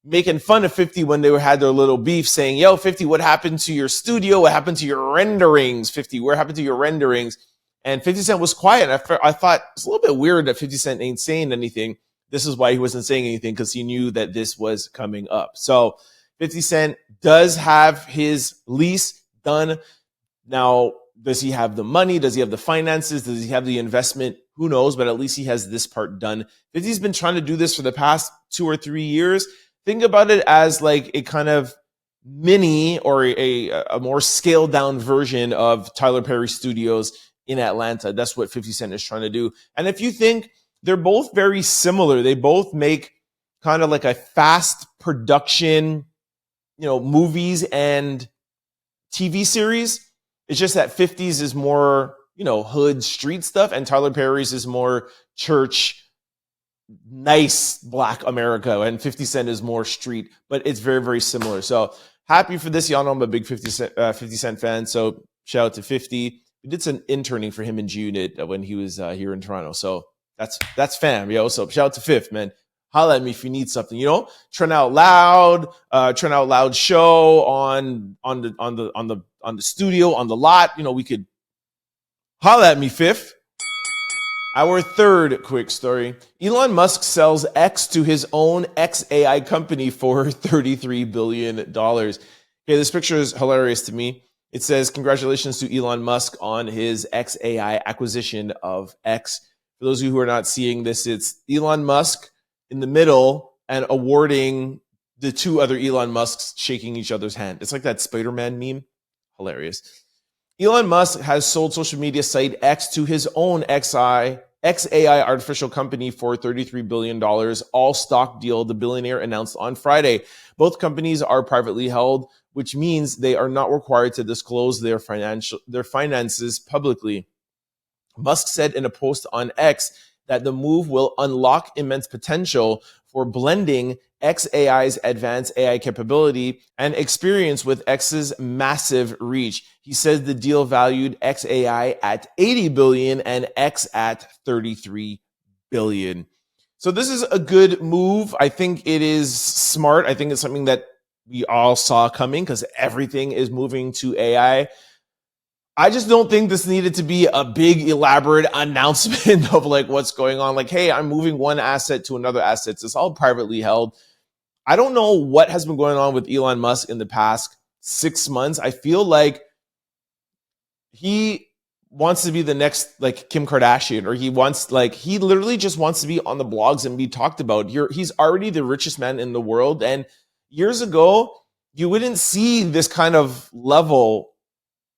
making fun of 50 when they had their little beef, saying, yo, 50, what happened to your studio? What happened to your renderings? 50, where happened to your renderings? And 50 Cent was quiet. I thought it's a little bit weird that 50 Cent ain't saying anything. This is why he wasn't saying anything, because he knew that this was coming up. So 50 Cent does have his lease done. Now, does he have the money? Does he have the finances? Does he have the investment? Who knows? But at least he has this part done. 50's been trying to do this for the past 2 or 3 years. Think about it as like a kind of mini or a more scaled down version of Tyler Perry Studios in Atlanta. That's what 50 Cent is trying to do. And if you think they're both very similar, they both make kind of like a fast production, movies and TV series. It's just that 50's is more, hood street stuff, and Tyler Perry's is more church, nice Black America, and 50 Cent is more street, but it's very, very similar. So happy for this. Y'all know I'm a big 50 Cent fan, so shout out to 50. We did some interning for him in G-Unit when he was here in Toronto, so that's fam, yo. So shout out to Fifth, man. Holla at me if you need something, Trent Out Loud, Trent Out Loud show on the studio, on the lot. We could holla at me, Fifth. Our third quick story. Elon Musk sells X to his own XAI company for $33 billion. Okay, this picture is hilarious to me. It says, congratulations to Elon Musk on his XAI acquisition of X. For those of you who are not seeing this, it's Elon Musk in the middle and awarding the two other Elon Musks shaking each other's hand. It's like that Spider-Man meme. Hilarious. Elon Musk has sold social media site X to his own XAI artificial company for $33 billion, all stock deal, the billionaire announced on Friday. Both companies are privately held, which means they are not required to disclose their finances publicly. Musk said in a post on X that the move will unlock immense potential for blending XAI's advanced AI capability and experience with X's massive reach. He said the deal valued XAI at $80 billion and X at $33 billion. So this is a good move. I think it is smart. I think it's something that we all saw coming because everything is moving to AI. I just don't think this needed to be a big, elaborate announcement of like what's going on. Like, hey, I'm moving one asset to another asset. It's all privately held. I don't know what has been going on with Elon Musk in the past 6 months. I feel like he wants to be the next like Kim Kardashian, or he literally just wants to be on the blogs and be talked about. He's already the richest man in the world. And years ago, you wouldn't see this kind of level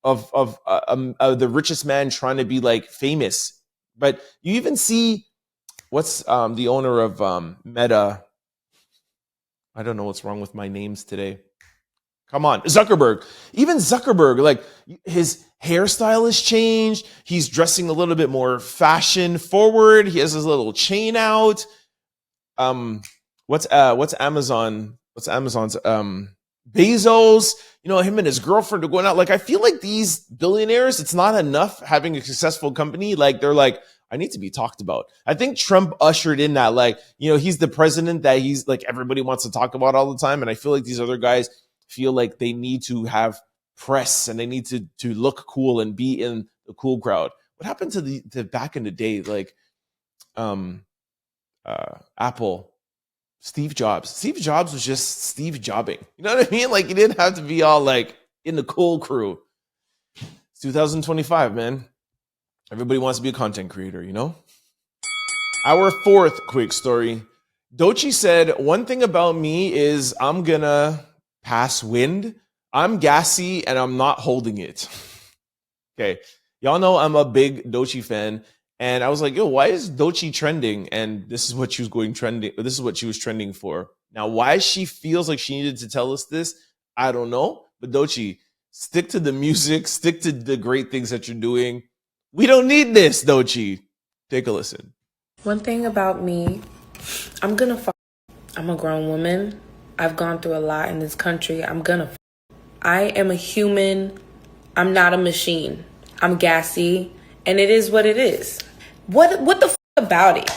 of the richest man trying to be like famous. But you even see what's the owner of Meta. I don't know what's wrong with my names today. Come on, Zuckerberg. Even Zuckerberg, like his hairstyle has changed. He's dressing a little bit more fashion forward. He has his little chain out. What's Amazon? What's Amazon's? Bezos. Him and his girlfriend are going out. Like, I feel like these billionaires, it's not enough having a successful company. Like, they're like, I need to be talked about. I think Trump ushered in that, like, he's the president that he's like, everybody wants to talk about all the time. And I feel like these other guys feel like they need to have press and they need to look cool and be in the cool crowd. What happened to the back in the day, like Apple, Steve Jobs? Steve Jobs was just Steve Jobbing. You know what I mean? Like, you didn't have to be all like in the cool crew. It's 2025, man. Everybody wants to be a content creator, Our fourth quick story. Doechi said, one thing about me is I'm gonna pass wind. I'm gassy and I'm not holding it. Okay. Y'all know I'm a big Doechi fan. And I was like, yo, why is Doechi trending? And this is what she was going trending. This is what she was trending for. Now, why she feels like she needed to tell us this, I don't know. But Doechi, stick to the music, stick to the great things that you're doing. We don't need this, Doechi. Take a listen. One thing about me, I'm a grown woman. I've gone through a lot in this country. I am a human. I'm not a machine. I'm gassy, and it is what it is. What the about it?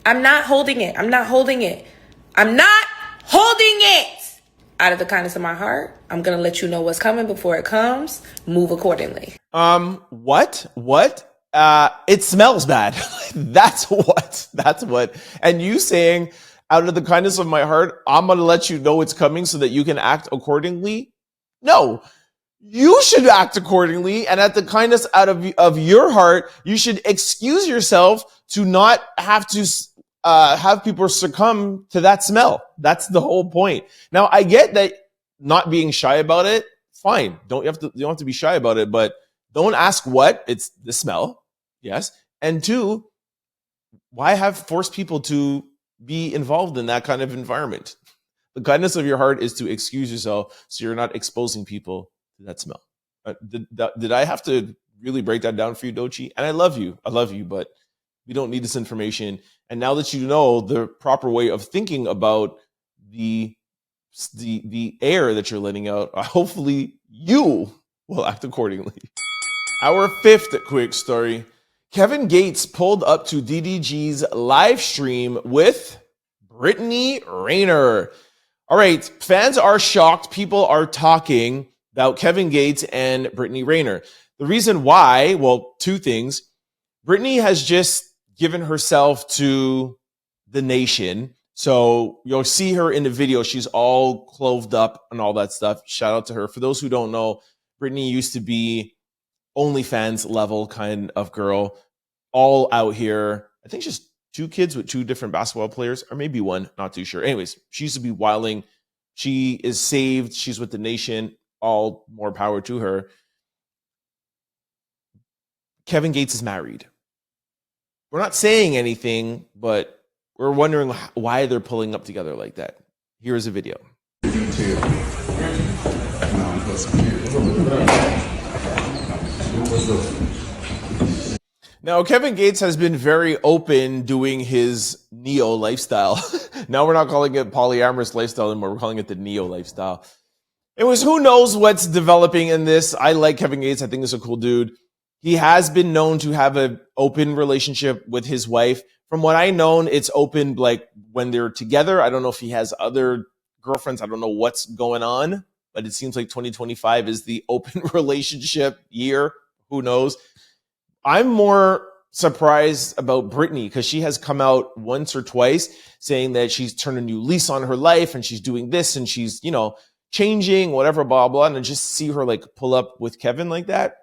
I'm not holding it. I'm not holding it. I'm not holding it. Out of the kindness of my heart, I'm going to let you know what's coming before it comes. Move accordingly. What? It smells bad. That's what. And you saying, out of the kindness of my heart, I'm going to let you know it's coming so that you can act accordingly. No, you should act accordingly. And at the kindness out of your heart, you should excuse yourself to not have to have people succumb to that smell. That's the whole point. Now, I get that not being shy about it, fine. You don't have to be shy about it, but don't ask what. It's the smell, yes. And two, why force people to be involved in that kind of environment? The kindness of your heart is to excuse yourself so you're not exposing people to that smell. Did I have to really break that down for you, Doechi? And I love you, but we don't need this information. And now that you know the proper way of thinking about the air that you're letting out, hopefully you will act accordingly. Our fifth quick story. Kevin Gates pulled up to DDG's live stream with Brittany Renner. All right, fans are shocked. People are talking about Kevin Gates and Brittany Renner. The reason why, well, two things. Brittany has just given herself to the nation. So you'll see her in the video. She's all clothed up and all that stuff. Shout out to her. For those who don't know, Brittany used to be OnlyFans level kind of girl, all out here. I think she's 2 kids with 2 different basketball players, or maybe 1, not too sure. Anyways, she used to be wilding. She is saved. She's with the nation. All more power to her. Kevin Gates is married. We're not saying anything, but we're wondering why they're pulling up together like that. Here's a video. Now, Kevin Gates has been very open doing his neo lifestyle. Now we're not calling it polyamorous lifestyle anymore. We're calling it the neo lifestyle. It was who knows what's developing in this. I like Kevin Gates. I think he's a cool dude. He has been known to have an open relationship with his wife. From what I know, it's open like when they're together. I don't know if he has other girlfriends. I don't know what's going on, but it seems like 2025 is the open relationship year. Who knows? I'm more surprised about Brittany because she has come out once or twice saying that she's turned a new lease on her life and she's doing this and she's, changing, whatever, blah, blah. And to just see her like pull up with Kevin like that,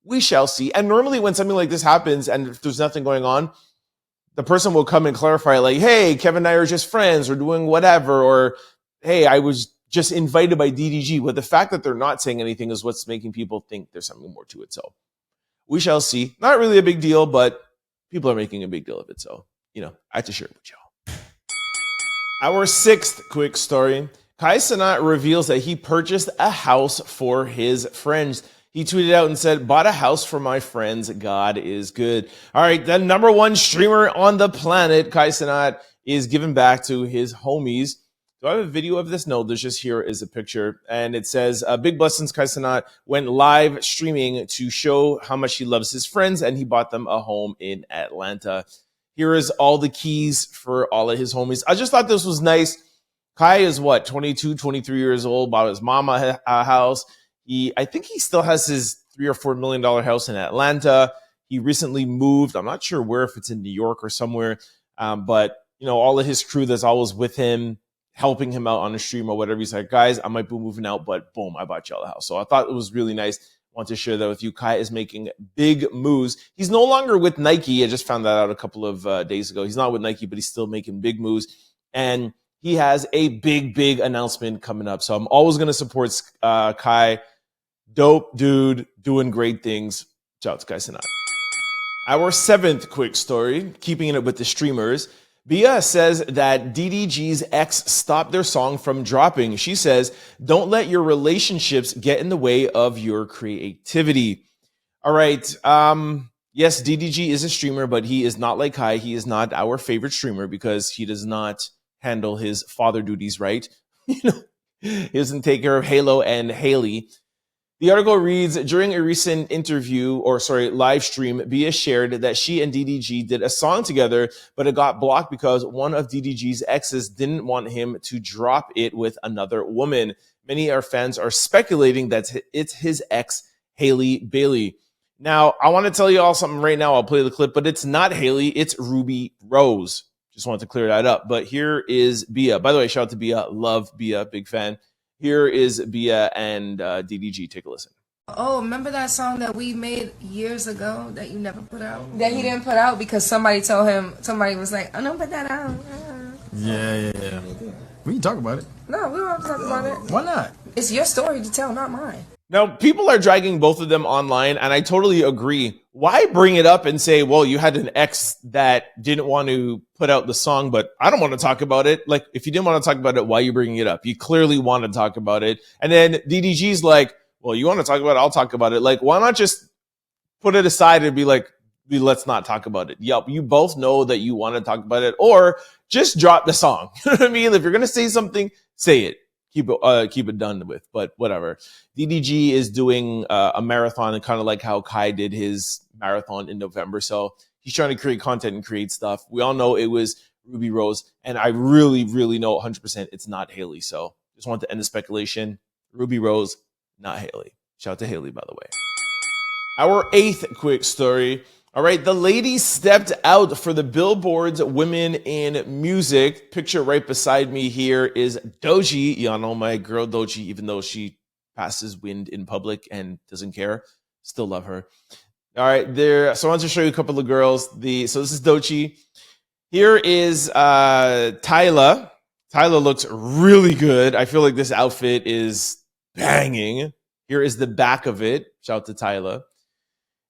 we shall see. And normally when something like this happens and if there's nothing going on, the person will come and clarify like, hey, Kevin and I are just friends or doing whatever. Or, hey, I was just invited by DDG. But the fact that they're not saying anything is what's making people think there's something more to it. So we shall see. Not really a big deal, but people are making a big deal of it. So, I had to share it with y'all. Our sixth quick story. Cenat reveals that he purchased a house for his friends. He tweeted out and said, bought a house for my friends. God is good. All right, the number 1 streamer on the planet, Cenat, is giving back to his homies. Do I have a video of this? No, there's just here is a picture. And it says, big blessings, Cenat went live streaming to show how much he loves his friends, and he bought them a home in Atlanta. Here is all the keys for all of his homies. I just thought this was nice. Kai is 22, 23 years old, bought his mama a house. I think he still has his $3 or $4 million house in Atlanta. He recently moved. I'm not sure where, if it's in New York or somewhere. But, all of his crew that's always with him, helping him out on the stream or whatever. He's like, guys, I might be moving out, but boom, I bought y'all a house. So I thought it was really nice. I want to share that with you. Kai is making big moves. He's no longer with Nike. I just found that out a couple of days ago. He's not with Nike, but he's still making big moves. And he has a big, big announcement coming up. So I'm always going to support Kai. Dope dude, doing great things. Shout out to Cenat. Our 7th quick story, keeping it with the streamers. Bia says that DDG's ex stopped their song from dropping. She says, don't let your relationships get in the way of your creativity. All right. Yes, DDG is a streamer, but he is not like Kai. He is not our favorite streamer because he does not handle his father duties right. He doesn't take care of Halo and Haley. The article reads, during a recent live stream, Bia shared that she and DDG did a song together, but it got blocked because one of DDG's exes didn't want him to drop it with another woman. Many of our fans are speculating that it's his ex, Haley Bailey. Now, I want to tell you all something right now. I'll play the clip, but it's not Haley. It's Rubi Rose. Just wanted to clear that up. But here is Bia. By the way, shout out to Bia. Love Bia. Big fan. Here is Bia and DDG. Take a listen. Oh, remember that song that we made years ago that you never put out? That he didn't put out because somebody told him, somebody was like, oh, don't put that out. Yeah. We can talk about it. No, we don't have to talk about it. Why not? It's your story to tell, not mine. Now, people are dragging both of them online, and I totally agree. Why bring it up and say, well, you had an ex that didn't want to put out the song, but I don't want to talk about it. Like, if you didn't want to talk about it, why are you bringing it up? You clearly want to talk about it. And then DDG's like, well, you want to talk about it? I'll talk about it. Like, why not just put it aside and be like, let's not talk about it. Yep, you both know that you want to talk about it, or just drop the song. You know what I mean? If you're going to say something, say it. Keep it done with, but whatever. DDG is doing a marathon, and kind of like how Kai did his marathon in November. So he's trying to create content and create stuff. We all know it was Rubi Rose, and I really, really know 100% it's not Haley. So just want to end the speculation. Rubi Rose, not Haley. Shout out to Haley, by the way. Our 8th quick story. All right, the ladies stepped out for the Billboard's Women in Music. Picture right beside me here is Doechi. Y'all know my girl Doechi, even though she passes wind in public and doesn't care. Still love her. All right, there. So I want to show you a couple of girls. So this is Doechi. Here is Tyla. Tyla looks really good. I feel like this outfit is banging. Here is the back of it. Shout out to Tyla.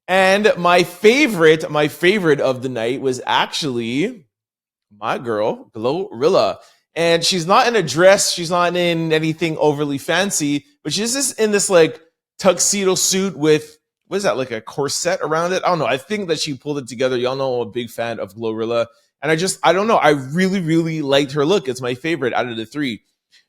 And my favorite of the night was actually my girl, Glorilla. And she's not in a dress. She's not in anything overly fancy, but she's just in this like tuxedo suit with, what is that, like a corset around it? I don't know. I think that she pulled it together. Y'all know I'm a big fan of Glorilla. And I don't know. I really, really liked her look. It's my favorite out of the 3.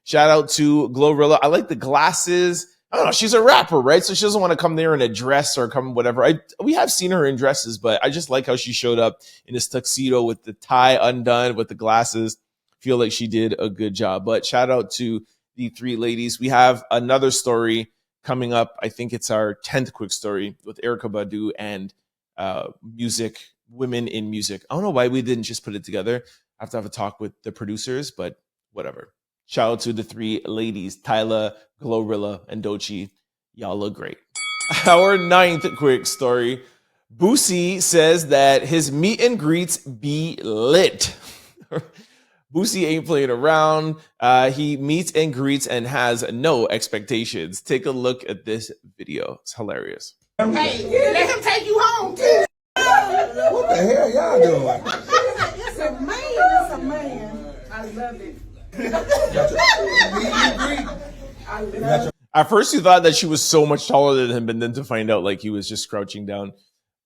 Shout out to Glorilla. I like the glasses. I don't know, she's a rapper, right? So she doesn't want to come there in a dress or come whatever. We have seen her in dresses, but I just like how she showed up in this tuxedo with the tie undone, with the glasses. Feel like she did a good job. But shout out to the 3 ladies. We have another story coming up. I think it's our 10th quick story with Erykah Badu and women in music. I don't know why we didn't just put it together. I have to have a talk with the producers, but whatever. Shout out to the 3 ladies, Tyla, Glorilla, and Doechi. Y'all look great. Our 9th quick story. Boosie says that his meet and greets be lit. Boosie ain't playing around. He meets and greets and has no expectations. Take a look at this video. It's hilarious. Hey, let him take you home, too. What the hell y'all doing? It's a man. It's a man. I love it. At first, you thought that she was so much taller than him, and then to find out like he was just crouching down.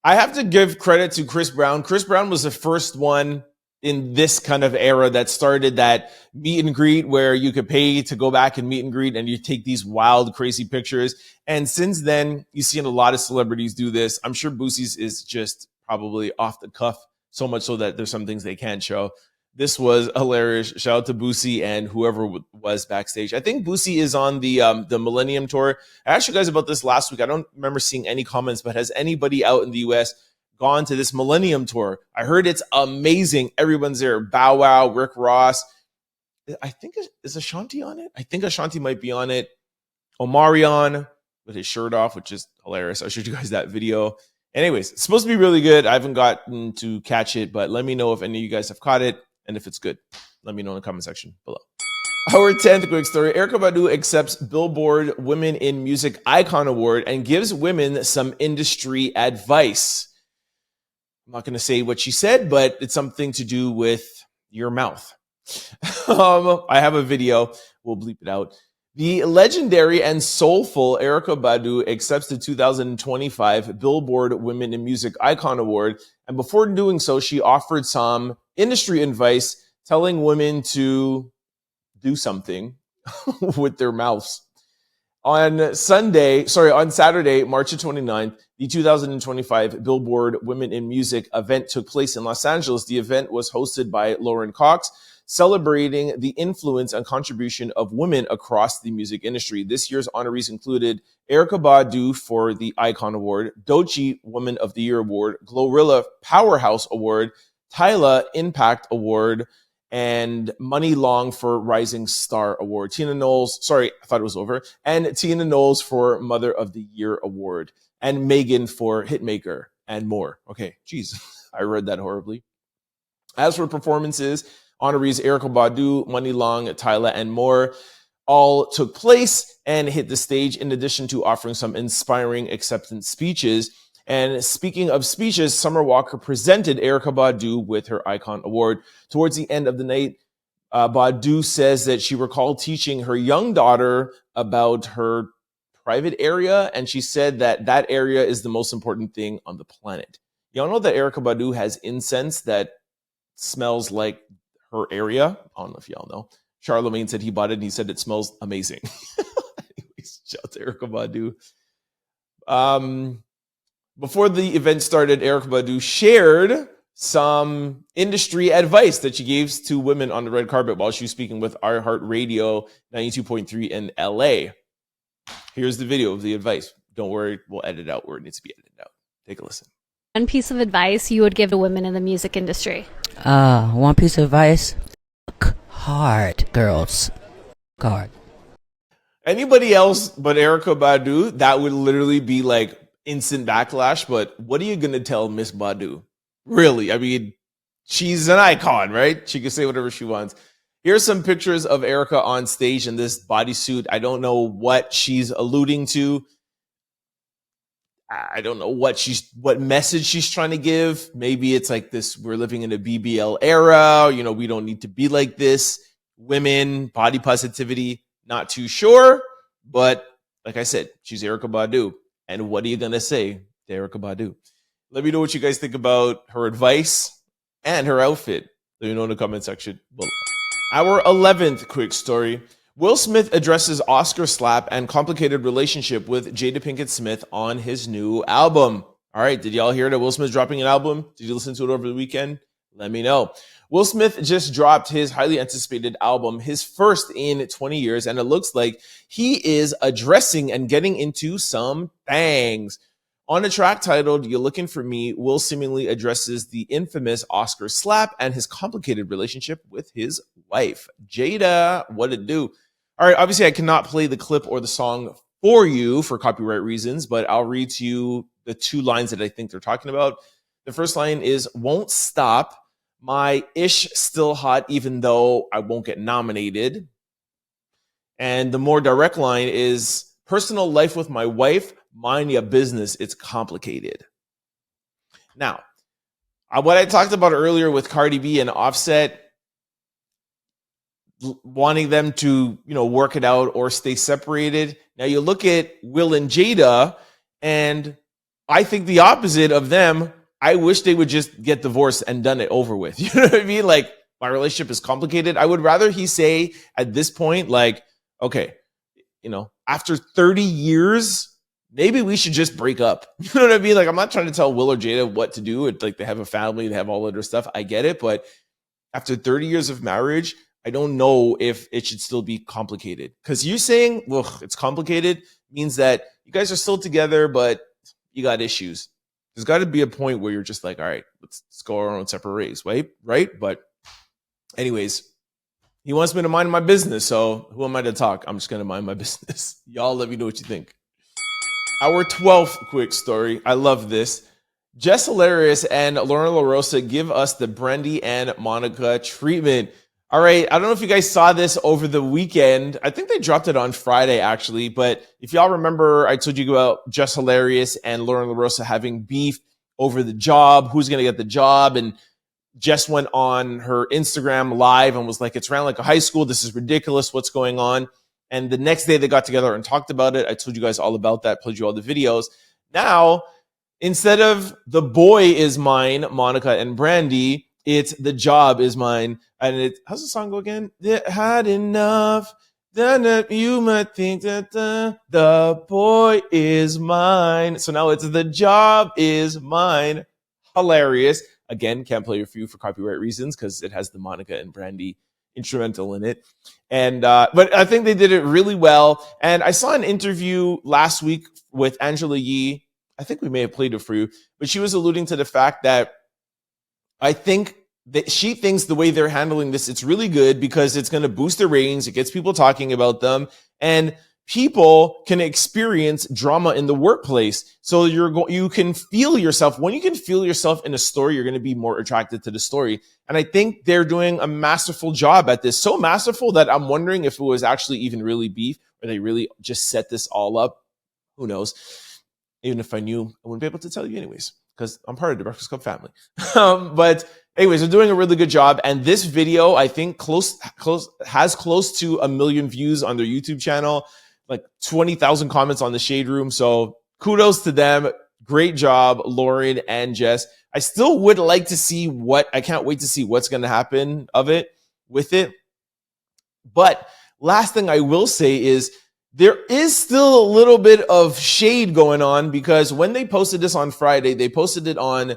I have to give credit to Chris Brown. Chris Brown was the first one in this kind of era that started that meet and greet where you could pay to go back and meet and greet, and you take these wild, crazy pictures. And since then, you've seen a lot of celebrities do this. I'm sure Boosie's is just probably off the cuff, so much so that there's some things they can't show. This was hilarious. Shout out to Boosie and whoever was backstage. I think Boosie is on the Millennium Tour. I asked you guys about this last week. I don't remember seeing any comments, but has anybody out in the U.S. gone to this Millennium Tour? I heard it's amazing. Everyone's there. Bow Wow, Rick Ross. I think, is Ashanti on it? I think Ashanti might be on it. Omarion with his shirt off, which is hilarious. I showed you guys that video. Anyways, it's supposed to be really good. I haven't gotten to catch it, but let me know if any of you guys have caught it. And if it's good, let me know in the comment section below. Our 10th quick story. Erykah Badu accepts Billboard Women in Music Icon Award and gives women some industry advice. I'm not going to say what she said, but it's something to do with your mouth. I have a video. We'll bleep it out. The legendary and soulful Erykah Badu accepts the 2025 Billboard Women in Music Icon Award. And before doing so, she offered some industry advice telling women to do something with their mouths. On Saturday, March 29th, the 2025 Billboard Women in Music event took place in Los Angeles. The event was hosted by Lauren Cox, celebrating the influence and contribution of women across the music industry. This year's honorees included Erykah Badu for the Icon Award, Doechi Woman of the Year Award, Glorilla Powerhouse Award, Tyla Impact Award, and Money Long for Rising Star Award. Tina Knowles, sorry, I thought it was over. And Tina Knowles for Mother of the Year Award. And Megan for Hitmaker and more. Okay, geez, I read that horribly. As for performances, Honorees Erykah Badu, Money Long, Tyla, and more all took place and hit the stage, in addition to offering some inspiring acceptance speeches. And speaking of speeches, Summer Walker presented Erykah Badu with her Icon Award. Towards the end of the night, Badu says that she recalled teaching her young daughter about her private area, and she said that that area is the most important thing on the planet. Y'all know that Erykah Badu has incense that smells like her area? I don't know if y'all know. Charlemagne said he bought it, and he said it smells amazing. Anyways, shout out to Erykah Badu. Before the event started, Erykah Badu shared some industry advice that she gave to women on the red carpet while she was speaking with iHeartRadio 92.3 in LA. Here's the video of the advice. Don't worry, we'll edit out where it needs to be edited out. Take a listen. One piece of advice you would give to women in the music industry? One piece of advice: work hard, girls. Work hard. Anybody else but Erykah Badu, that would literally be like instant backlash. But what are you gonna tell Miss Badu? Really? I mean, she's an icon, right? She can say whatever she wants. Here's some pictures of Erykah on stage in this bodysuit. I don't know what she's alluding to. I don't know what message she's trying to give. Maybe it's like this: we're living in a BBL era. You know, we don't need to be like this. Women, body positivity. Not too sure, but like I said, she's Erykah Badu. And what are you gonna say to Erykah Badu? Let me know what you guys think about her advice and her outfit. Let me know in the comment section below. Our 11th quick story. Will Smith addresses Oscar slap and complicated relationship with Jada Pinkett Smith on his new album. All right, did y'all hear that Will Smith's dropping an album? Did you listen to it over the weekend? Let me know. Will Smith just dropped his highly anticipated album, his first in 20 years, and it looks like he is addressing and getting into some things. On a track titled "You're Looking for Me," Will seemingly addresses the infamous Oscar slap and his complicated relationship with his wife, Jada. What it do? All right, obviously I cannot play the clip or the song for you for copyright reasons, but I'll read to you the two lines that I think they're talking about. The first line is, "Won't stop. My ish still hot even though I won't get nominated." And the more direct line is, "Personal life with my wife. Mind your business. It's complicated." Now, what I talked about earlier with Cardi B and Offset, wanting them to, work it out or stay separated. Now you look at Will and Jada, and I think the opposite of them. I wish they would just get divorced and done it over with. You know what I mean? Like, my relationship is complicated. I would rather he say at this point, like, okay, after 30 years, maybe we should just break up. You know what I mean? Like, I'm not trying to tell Will or Jada what to do. It's like they have a family, they have all of their stuff. I get it. But after 30 years of marriage, I don't know if it should still be complicated. Because you saying, well, it's complicated means that you guys are still together, but you got issues. There's got to be a point where you're just like, all right, let's go our own separate ways, right? But anyways, he wants me to mind my business. So who am I to talk? I'm just going to mind my business. Y'all let me know what you think. Our 12th quick story. I love this. Jess Hilarious and Loren Lorosa give us the Brandy and Monica treatment. All right, I don't know if you guys saw this over the weekend. I think they dropped it on Friday, actually. But if y'all remember, I told you about Jess Hilarious and Loren Lorosa having beef over the job, who's going to get the job. And Jess went on her Instagram live and was like, it's ran like a high school. This is ridiculous. What's going on? And the next day they got together and talked about it. I told you guys all about that, played you all the videos. Now, instead of the boy is mine, Monica and Brandy, it's the job is mine. And how's the song go again? Had enough. Then you might think that the boy is mine. So now it's the job is mine. Hilarious. Again, can't play it for you for copyright reasons because it has the Monica and Brandy instrumental in it. And but I think they did it really well. And I saw an interview last week with Angela Yee. I think we may have played it for you, but she was alluding to the fact that I think that she thinks the way they're handling this, it's really good because it's going to boost their ratings. It gets people talking about them. And people can experience drama in the workplace. So you can feel yourself. When you can feel yourself in a story, you're going to be more attracted to the story. And I think they're doing a masterful job at this. So masterful that I'm wondering if it was actually even really beef, or they really just set this all up. Who knows? Even if I knew, I wouldn't be able to tell you anyways, because I'm part of the Breakfast Club family. But anyways, they're doing a really good job. And this video, I think has close to 1 million views on their YouTube channel, like 20,000 comments on the Shade Room. So kudos to them. Great job, Lauren and Jess. I still would like to see I can't wait to see what's going to happen with it. But last thing I will say is there is still a little bit of shade going on, because when they posted this on Friday, they posted it on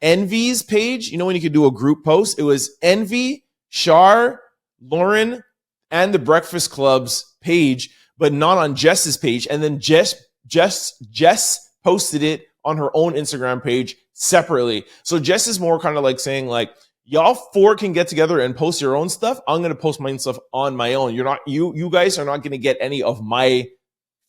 Envy's page. You know, when you could do a group post, it was Envy, Char, Lauren, and the Breakfast Club's page, but not on Jess's page. And then Jess posted it on her own Instagram page separately. So Jess is more kind of like saying, like, y'all four can get together and post your own stuff. I'm going to post my stuff on my own. You guys are not going to get any of my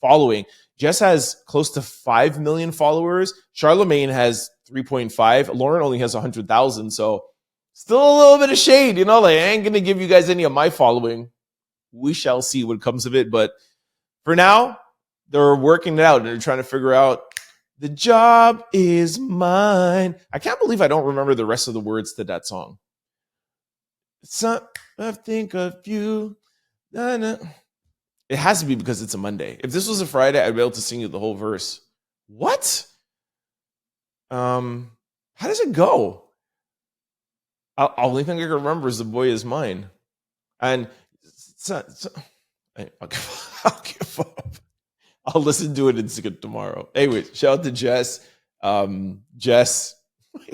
following. Jess has close to 5 million followers. Charlemagne has 3.5. Lauren only has 100,000. So still a little bit of shade, you know, like, I ain't going to give you guys any of my following. We shall see what comes of it. But for now, they're working it out and they're trying to figure out, the job is mine. I can't believe I don't remember the rest of the words to that song. I think of you. It has to be because it's a Monday. If this was a Friday, I'd be able to sing you the whole verse. What? How does it go? Only thing I can remember is The Boy Is Mine. And I'll give up. I'll listen to it and sing it tomorrow. Anyway, shout out to Jess. What's wrong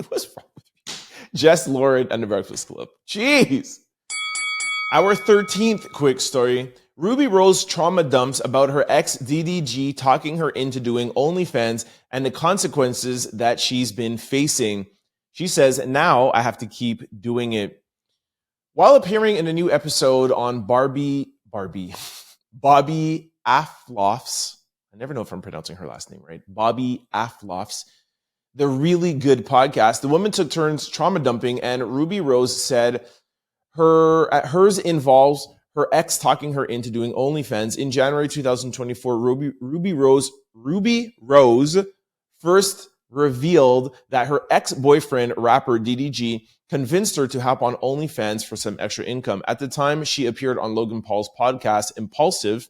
with me? Jess, Lauren, and the Breakfast Club. Jeez. Our 13th quick story. Rubi Rose trauma dumps about her ex DDG talking her into doing OnlyFans and the consequences that she's been facing. She says, now I have to keep doing it. While appearing in a new episode on Bobby Afloff's, I never know if I'm pronouncing her last name right, Bobby Afloff's The Really Good Podcast, the woman took turns trauma dumping, and Rubi Rose said hers involves her ex talking her into doing OnlyFans. In January 2024, Rubi Rose first revealed that her ex-boyfriend, rapper DDG, convinced her to hop on OnlyFans for some extra income. At the time, she appeared on Logan Paul's podcast, Impulsive,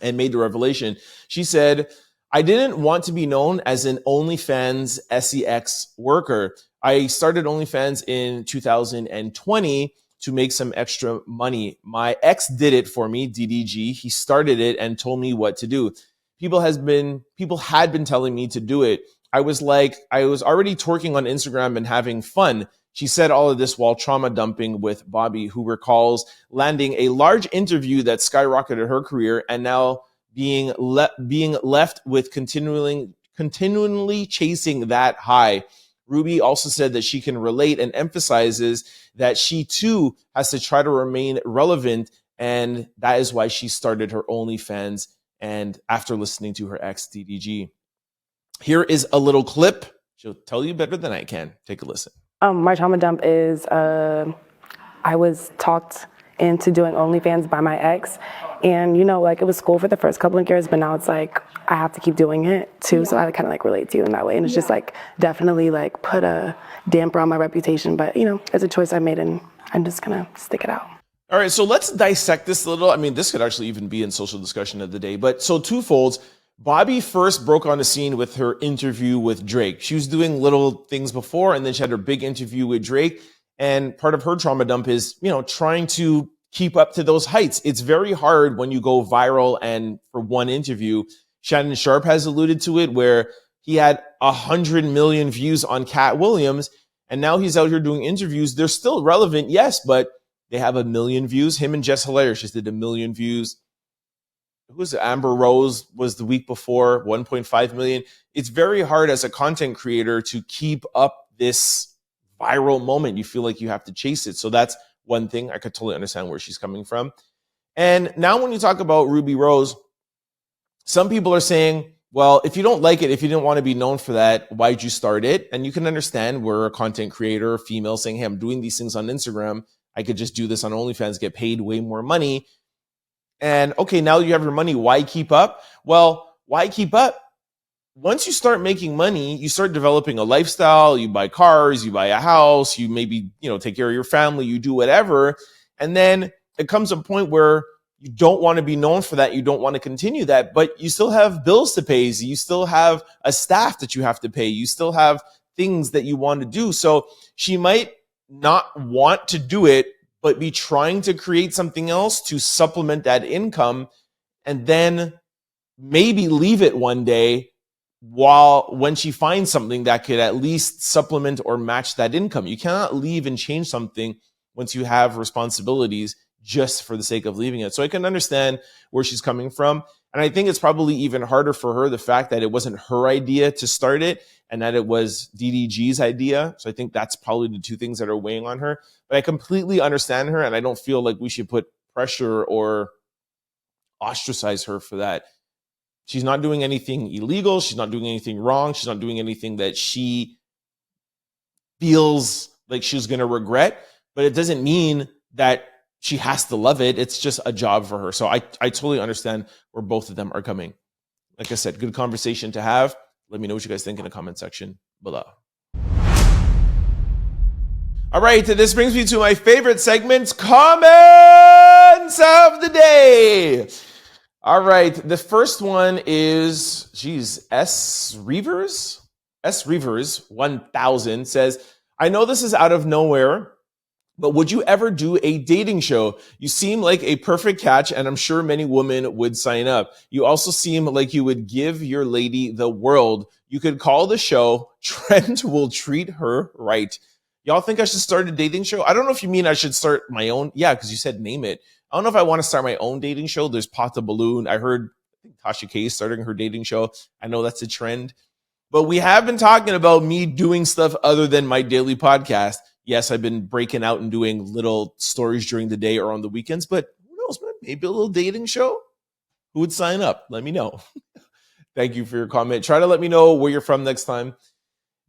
and made the revelation. She said, I didn't want to be known as an OnlyFans SEX worker. I started OnlyFans in 2020 to make some extra money. My ex did it for me, DDG. He started it and told me what to do. People had been telling me to do it. I was already twerking on Instagram and having fun. She said all of this while trauma dumping with Bobby, who recalls landing a large interview that skyrocketed her career and now being left with continually chasing that high. Rubi also said that she can relate and emphasizes that she too has to try to remain relevant, and that is why she started her OnlyFans, and after listening to her ex DDG. Here is a little clip. She'll tell you better than I can. Take a listen. My trauma dump is I was talked into doing OnlyFans by my ex, and it was cool for the first couple of years, but now it's like I have to keep doing it too. Yeah. So I kind of relate to you in that way, and it's just definitely put a damper on my reputation. But it's a choice I made, and I'm just gonna stick it out. All right, so let's dissect this a little. I mean, this could actually even be in social discussion of the day. But so twofolds. Bobby first broke on the scene with her interview with Drake. She was doing little things before, and then she had her big interview with Drake. And part of her trauma dump is, trying to keep up to those heights. It's very hard when you go viral. And for one interview, Shannon Sharpe has alluded to it, where he had 100 million views on Cat Williams, and now he's out here doing interviews. They're still relevant, yes, but they have 1 million views. Him and Jess Hilarious just did 1 million views. Who's Amber Rose was the week before, 1.5 million. It's very hard as a content creator to keep up this viral moment. You feel like you have to chase it. So that's one thing. I could totally understand where she's coming from. And now when you talk about Rubi Rose, Some people are saying, well, if you don't like it, if you didn't want to be known for that, why'd you start it? And you can understand, we're a content creator, female, saying, hey, I'm doing these things on Instagram. I could just do this on OnlyFans, get paid way more money. And okay, now you have your money. Why keep up? Well, why keep up? Once you start making money, you start developing a lifestyle. You buy cars, you buy a house, you maybe, take care of your family, you do whatever. And then it comes a point where you don't want to be known for that. You don't want to continue that, but you still have bills to pay. You still have a staff that you have to pay. You still have things that you want to do. So she might not want to do it, but be trying to create something else to supplement that income, and then maybe leave it one day when she finds something that could at least supplement or match that income. You cannot leave and change something once you have responsibilities just for the sake of leaving it. So I can understand where she's coming from. And I think it's probably even harder for her, the fact that it wasn't her idea to start it and that it was DDG's idea. So I think that's probably the two things that are weighing on her. But I completely understand her, and I don't feel like we should put pressure or ostracize her for that. She's not doing anything illegal. She's not doing anything wrong. She's not doing anything that she feels like she's going to regret. But it doesn't mean that she has to love it. It's just a job for her. So I totally understand where both of them are coming. Like I said, good conversation to have. Let me know what you guys think in the comment section below. All right, this brings me to my favorite segment, comments of the day. All right, the first one is, S. Reavers 1000 says, I know this is out of nowhere, but would you ever do a dating show? You seem like a perfect catch, and I'm sure many women would sign up. You also seem like you would give your lady the world. You could call the show Trent Will Treat Her Right. Y'all think I should start a dating show? I don't know if you mean I should start my own. Yeah, because you said name it. I don't know if I want to start my own dating show. There's Pot the Balloon. I heard Tasha K is starting her dating show. I know that's a trend. But we have been talking about me doing stuff other than my daily podcast. Yes, I've been breaking out and doing little stories during the day or on the weekends, but who knows, man? Maybe a little dating show? Who would sign up? Let me know. Thank you for your comment. Try to let me know where you're from next time.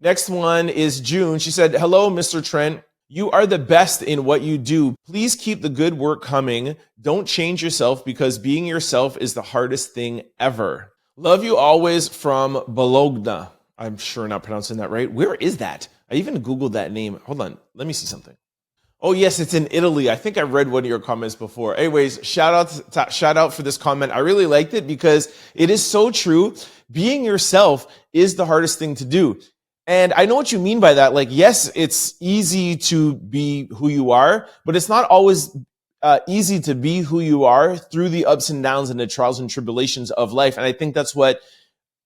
Next one is June. She said, hello, Mr. Trent. You are the best in what you do. Please keep the good work coming. Don't change yourself, because being yourself is the hardest thing ever. Love you always, from Bologna. I'm sure not pronouncing that right. Where is that? I even Googled that name. Hold on. Let me see something. Oh, yes, it's in Italy. I think I read one of your comments before. Anyways, shout out for this comment. I really liked it because it is so true. Being yourself is the hardest thing to do. And I know what you mean by that. Like, yes, it's easy to be who you are, but it's not always easy to be who you are through the ups and downs and the trials and tribulations of life. And I think that's what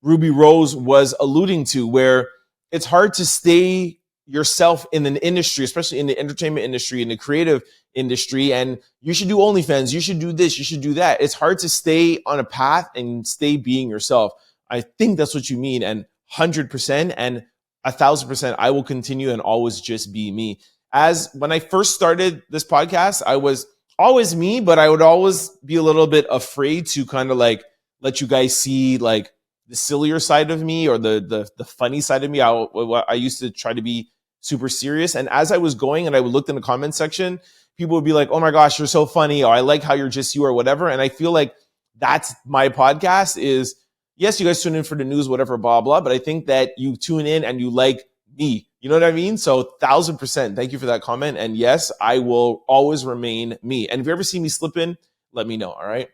Rubi Rose was alluding to, where it's hard to stay yourself in an industry, especially in the entertainment industry, in the creative industry. And you should do OnlyFans. You should do this. You should do that. It's hard to stay on a path and stay being yourself. I think that's what you mean. And 100% and 1,000%, I will continue and always just be me. As when I first started this podcast, I was always me, but I would always be a little bit afraid to kind of like let you guys see like the sillier side of me or the funny side of me. I used to try to be super serious. And as I was going and I would look in the comment section, people would be like, oh my gosh, you're so funny. Or I like how you're just you or whatever. And I feel like that's my podcast is, yes, you guys tune in for the news, whatever, blah, blah. But I think that you tune in and you like me. You know what I mean? So 1,000%. Thank you for that comment. And yes, I will always remain me. And if you ever see me slip in, let me know. All right.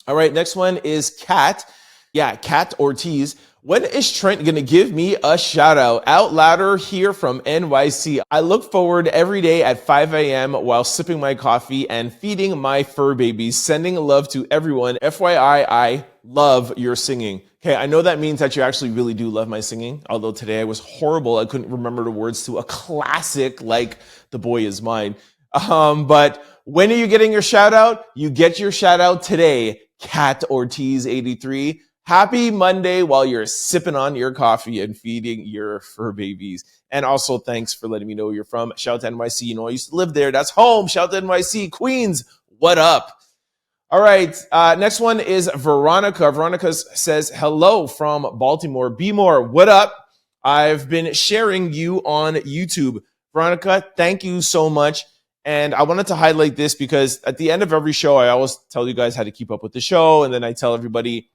All right. Next one is Kat. Yeah, Kat Ortiz. When is Trent going to give me a shout out louder here from NYC? I look forward every day at 5 a.m. while sipping my coffee and feeding my fur babies. Sending love to everyone. FYI, I love your singing. Okay, I know that means that you actually really do love my singing. Although today I was horrible. I couldn't remember the words to a classic like The Boy Is Mine. But when are you getting your shout out? You get your shout out today. Kat Ortiz 83. Happy Monday while you're sipping on your coffee and feeding your fur babies. And also, thanks for letting me know where you're from. Shout out to NYC. You know, I used to live there. That's home. Shout out to NYC. Queens, what up? All right. Next one is Veronica. Veronica says, hello from Baltimore. Be more. What up? I've been sharing you on YouTube. Veronica, thank you so much. And I wanted to highlight this because at the end of every show, I always tell you guys how to keep up with the show. And then I tell everybody,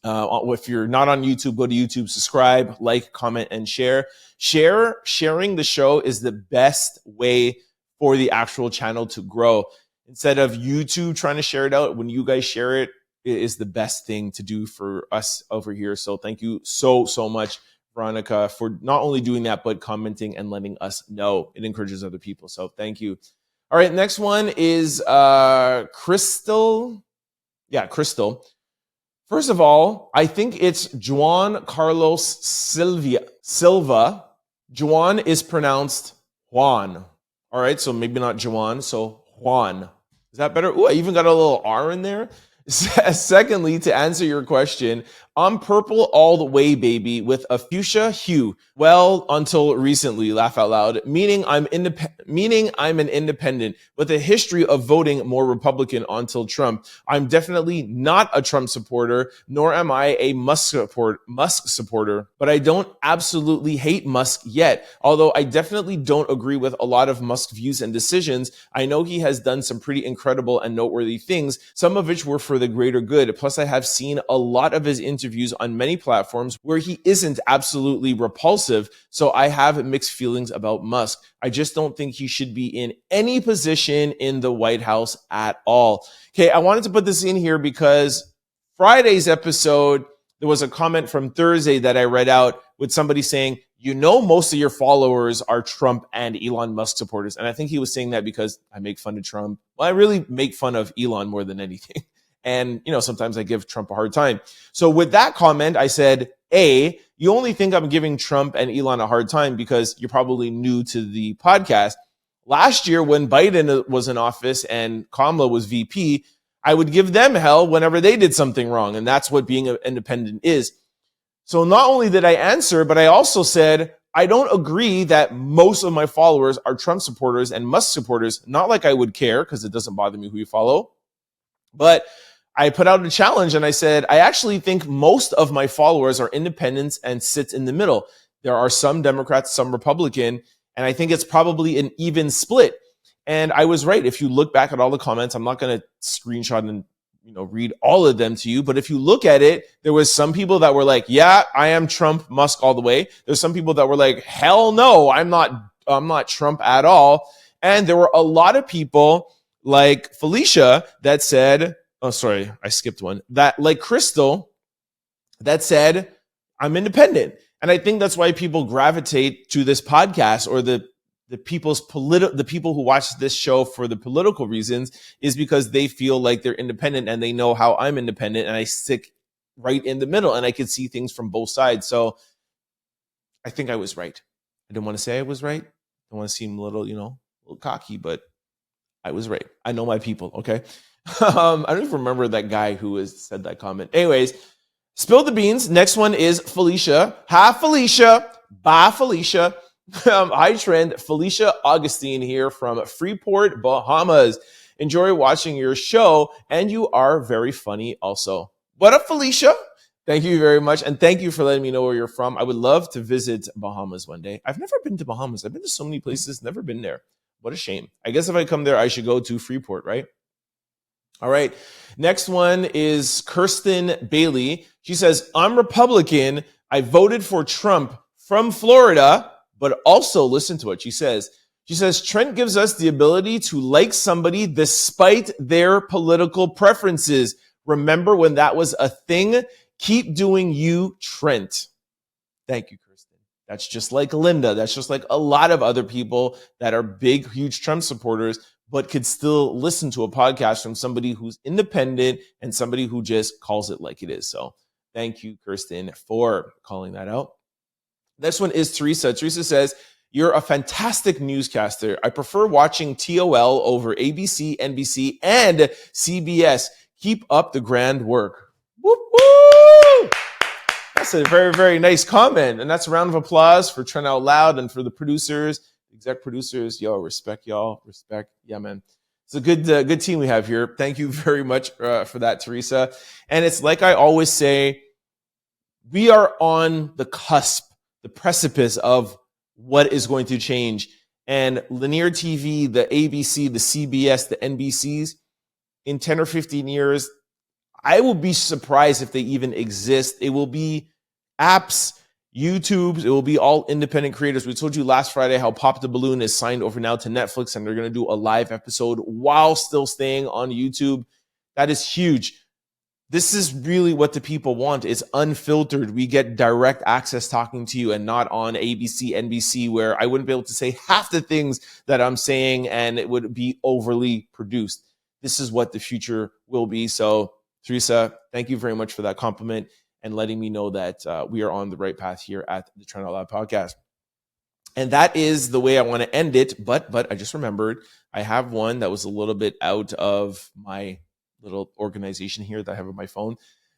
if you're not on YouTube, go to YouTube, subscribe, like, comment, and share. Sharing the show is the best way for the actual channel to grow. Instead of YouTube trying to share it out, when you guys share it, it is the best thing to do for us over here. So thank you so much, Veronica, for not only doing that, but commenting and letting us know. It encourages other people. So thank you. All right, next one is Crystal. Yeah, Crystal. First of all, I think it's Juan Carlos Silva. Juan is pronounced Juan. All right, so maybe not Juan, so Juan. Is that better? Ooh, I even got a little R in there. Secondly, to answer your question, I'm purple all the way, baby, with a fuchsia hue. Well, until recently, laugh out loud, meaning I'm an independent with a history of voting more Republican until Trump. I'm definitely not a Trump supporter, nor am I a Musk supporter, but I don't absolutely hate Musk yet. Although I definitely don't agree with a lot of Musk's views and decisions, I know he has done some pretty incredible and noteworthy things, some of which were for the greater good. Plus, I have seen a lot of his interviews on many platforms where he isn't absolutely repulsive, so I have mixed feelings about Musk. I just don't think he should be in any position in the White House at all. Okay, I wanted to put this in here because Friday's episode, there was a comment from Thursday that I read out with somebody saying, you know, most of your followers are Trump and Elon Musk supporters. And I think he was saying that because I make fun of Trump. Well, I really make fun of Elon more than anything. And, you know, sometimes I give Trump a hard time. So with that comment, I said, A, you only think I'm giving Trump and Elon a hard time because you're probably new to the podcast. Last year, when Biden was in office and Kamala was VP, I would give them hell whenever they did something wrong. And that's what being an independent is. So not only did I answer, but I also said, I don't agree that most of my followers are Trump supporters and Musk supporters. Not like I would care because it doesn't bother me who you follow. But I put out a challenge and I said, I actually think most of my followers are independents and sit in the middle. There are some Democrats, some Republican, and I think it's probably an even split. And I was right. If you look back at all the comments, I'm not going to screenshot and read all of them to you. But if you look at it, there was some people that were like, yeah, I am Trump, Musk all the way. There's some people that were like, hell no, I'm not Trump at all. And there were a lot of people like Felicia that said, oh, sorry, I skipped one. That like Crystal that said, I'm independent. And I think that's why people gravitate to this podcast, or the people who watch this show for the political reasons, is because they feel like they're independent and they know how I'm independent, and I stick right in the middle and I can see things from both sides. So I think I was right. I didn't want to say I was right. I want to seem a little cocky, but I was right. I know my people. Okay. I don't even remember that guy who said that comment. Anyways, spill the beans. Next one is Felicia. Hi, Felicia. Bye, Felicia. Hi, Trent. Felicia Augustine here from Freeport, Bahamas. Enjoy watching your show, and you are very funny also. What up, Felicia? Thank you very much, and thank you for letting me know where you're from. I would love to visit Bahamas one day. I've never been to Bahamas. I've been to so many places, never been there. What a shame. I guess if I come there, I should go to Freeport, right? All right. Next one is Kirsten Bailey. She says, I'm Republican. I voted for Trump from Florida, but also listen to what she says. She says, Trent gives us the ability to like somebody despite their political preferences. Remember when that was a thing? Keep doing you, Trent. Thank you, Kirsten. That's just like Linda. That's just like a lot of other people that are big, huge Trump supporters, but could still listen to a podcast from somebody who's independent and somebody who just calls it like it is. So thank you, Kirsten, for calling that out. Next one is Teresa. Teresa says, you're a fantastic newscaster. I prefer watching TOL over ABC, NBC, and CBS. Keep up the grand work. Whoop, whoop. That's a very, very nice comment. And that's a round of applause for Trent Out Loud and for the producers. Exec producers, yo, respect y'all. Respect. Yeah, man. It's a good team we have here. Thank you very much for that, Teresa. And it's like I always say, we are on the cusp, the precipice of what is going to change. And linear TV, the ABC, the CBS, the NBCs, in 10 or 15 years, I will be surprised if they even exist. It will be apps, YouTubes. It will be all independent creators. We told you last Friday how Pop the Balloon is signed over now to Netflix, and they're going to do a live episode while still staying on YouTube. That is huge. This is really what the people want. It's unfiltered. We get direct access talking to you and not on ABC, NBC, where I wouldn't be able to say half the things that I'm saying and it would be overly produced. This is what the future will be. So, Teresa, thank you very much for that compliment and letting me know that we are on the right path here at the Trent Out Loud podcast. And that is the way I want to end it. But I just remembered I have one that was a little bit out of my little organization here that I have on my phone.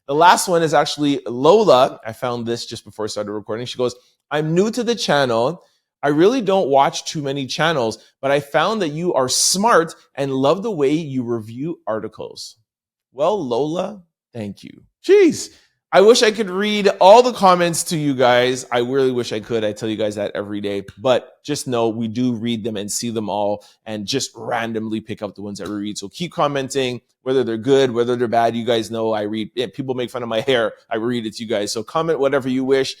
The last one is actually Lola. I found this just before I started recording. She goes, I'm new to the channel. I really don't watch too many channels, but I found that you are smart and love the way you review articles. Well, Lola, thank you. Jeez. I wish I could read all the comments to you guys. I really wish I could. I tell you guys that every day. But just know we do read them and see them all and just randomly pick up the ones that we read. So keep commenting, whether they're good, whether they're bad. You guys know I read. People make fun of my hair. I read it to you guys. So comment whatever you wish.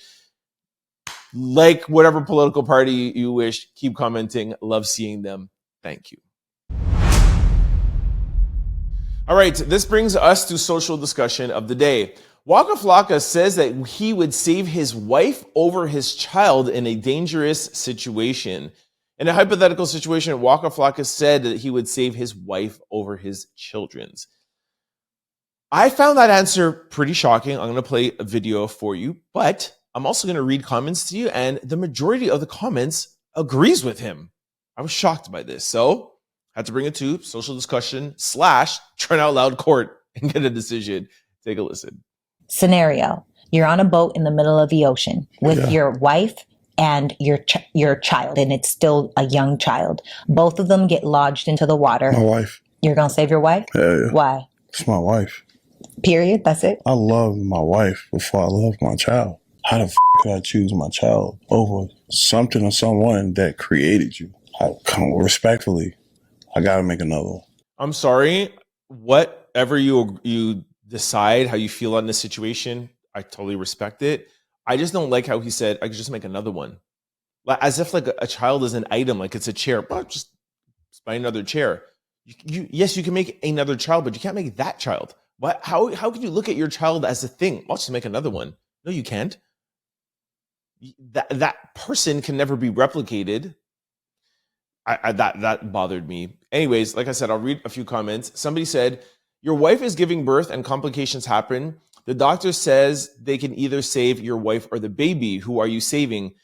Like whatever political party you wish. Keep commenting. Love seeing them. Thank you. All right. This brings us to social discussion of the day. Waka Flocka says that he would save his wife over his child in a dangerous situation. In a hypothetical situation, Waka Flocka said that he would save his wife over his children's. I found that answer pretty shocking. I'm going to play a video for you, but I'm also going to read comments to you, and the majority of the comments agrees with him. I was shocked by this, so I had to bring it to social discussion / Trent Out Loud court and get a decision. Take a listen. Scenario: you're on a boat in the middle of the ocean with your wife and your child, and it's still a young child. Both of them get lodged into the water. My wife. You're gonna save your wife? Yeah. Why? It's my wife. Period. That's it. I love my wife before I love my child. How the could I choose my child over something or someone that created you? I come respectfully. I gotta make another one. I'm sorry. Whatever you decide how you feel on this situation, I totally respect it. I just don't like how he said, I could just make another one. As if like a child is an item, like it's a chair. Well, just buy another chair. Yes, you can make another child, but you can't make that child. What? How can you look at your child as a thing? Well, just make another one. No, you can't. That person can never be replicated. That bothered me. Anyways, like I said, I'll read a few comments. Somebody said, your wife is giving birth and complications happen. The doctor says they can either save your wife or the baby. Who are you saving?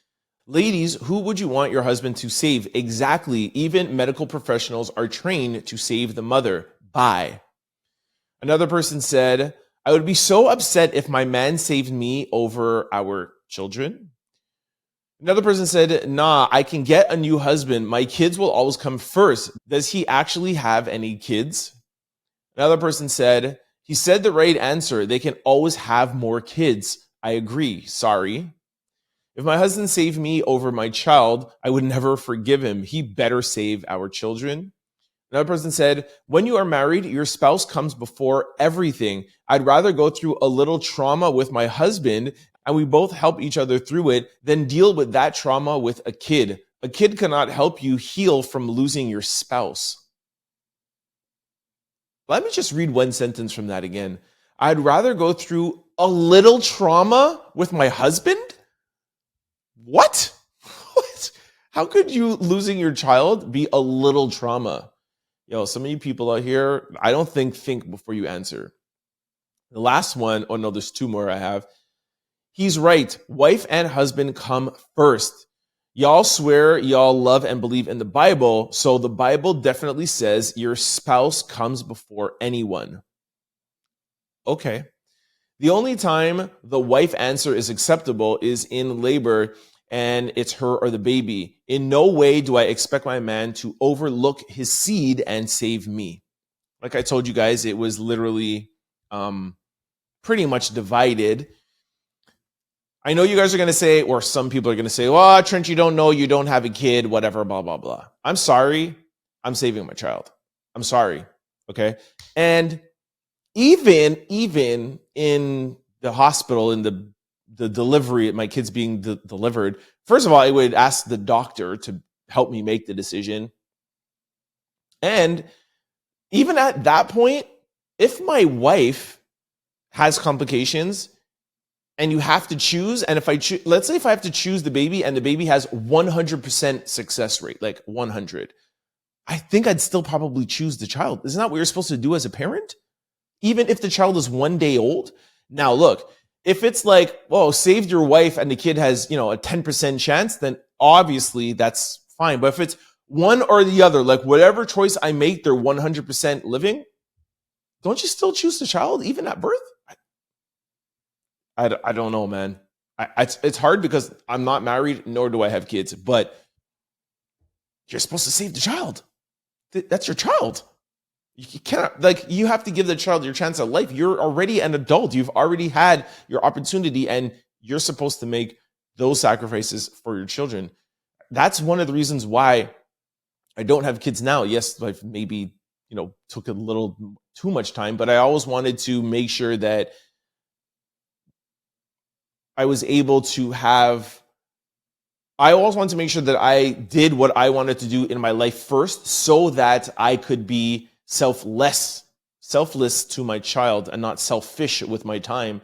Ladies, who would you want your husband to save? Exactly. Even medical professionals are trained to save the mother. Bye. Another person said, I would be so upset if my man saved me over our children. Another person said, nah, I can get a new husband. My kids will always come first. Does he actually have any kids? Another person said, he said the right answer. They can always have more kids. I agree. Sorry. If my husband saved me over my child, I would never forgive him. He better save our children. Another person said, when you are married, your spouse comes before everything. I'd rather go through a little trauma with my husband and we both help each other through it than deal with that trauma with a kid. A kid cannot help you heal from losing your spouse. Let me just read one sentence from that again. I'd rather go through a little trauma with my husband? What? What? How could you losing your child be a little trauma? Yo, some of you people out here, I don't think before you answer. The last one, oh no, there's two more I have. He's right. Wife and husband come first. Y'all swear y'all love and believe in the Bible, so the Bible definitely says your spouse comes before anyone. Okay. The only time the wife answer is acceptable is in labor. and it's her or the baby. In no way do I expect my man to overlook his seed and save me. Like I told you guys, it was literally pretty much divided. I know you guys are going to say, or some people are going to say, well, Trent, you don't know, you don't have a kid, whatever, blah, blah, blah. I'm sorry. I'm saving my child. I'm sorry. Okay. And even in the hospital, in the delivery, my kids being delivered, first of all, I would ask the doctor to help me make the decision. And even at that point, if my wife has complications and you have to choose, and if I let's say if I have to choose the baby and the baby has 100% success rate, like 100, I think I'd still probably choose the child. Isn't that what you're supposed to do as a parent? Even if the child is 1 day old? Now, look, if it's like, whoa, saved your wife and the kid has, a 10% chance, then obviously that's fine. But if it's one or the other, like whatever choice I make, they're 100% living, don't you still choose the child even at birth? I don't know, man. It's hard because I'm not married, nor do I have kids, but you're supposed to save the child. That's your child. You cannot, you have to give the child your chance at life. You're already an adult. You've already had your opportunity, and you're supposed to make those sacrifices for your children. That's one of the reasons why I don't have kids now. Yes, I've maybe, took a little too much time, but I always wanted to make sure that I was able to I always wanted to make sure that I did what I wanted to do in my life first so that I could be selfless to my child and not selfish with my time.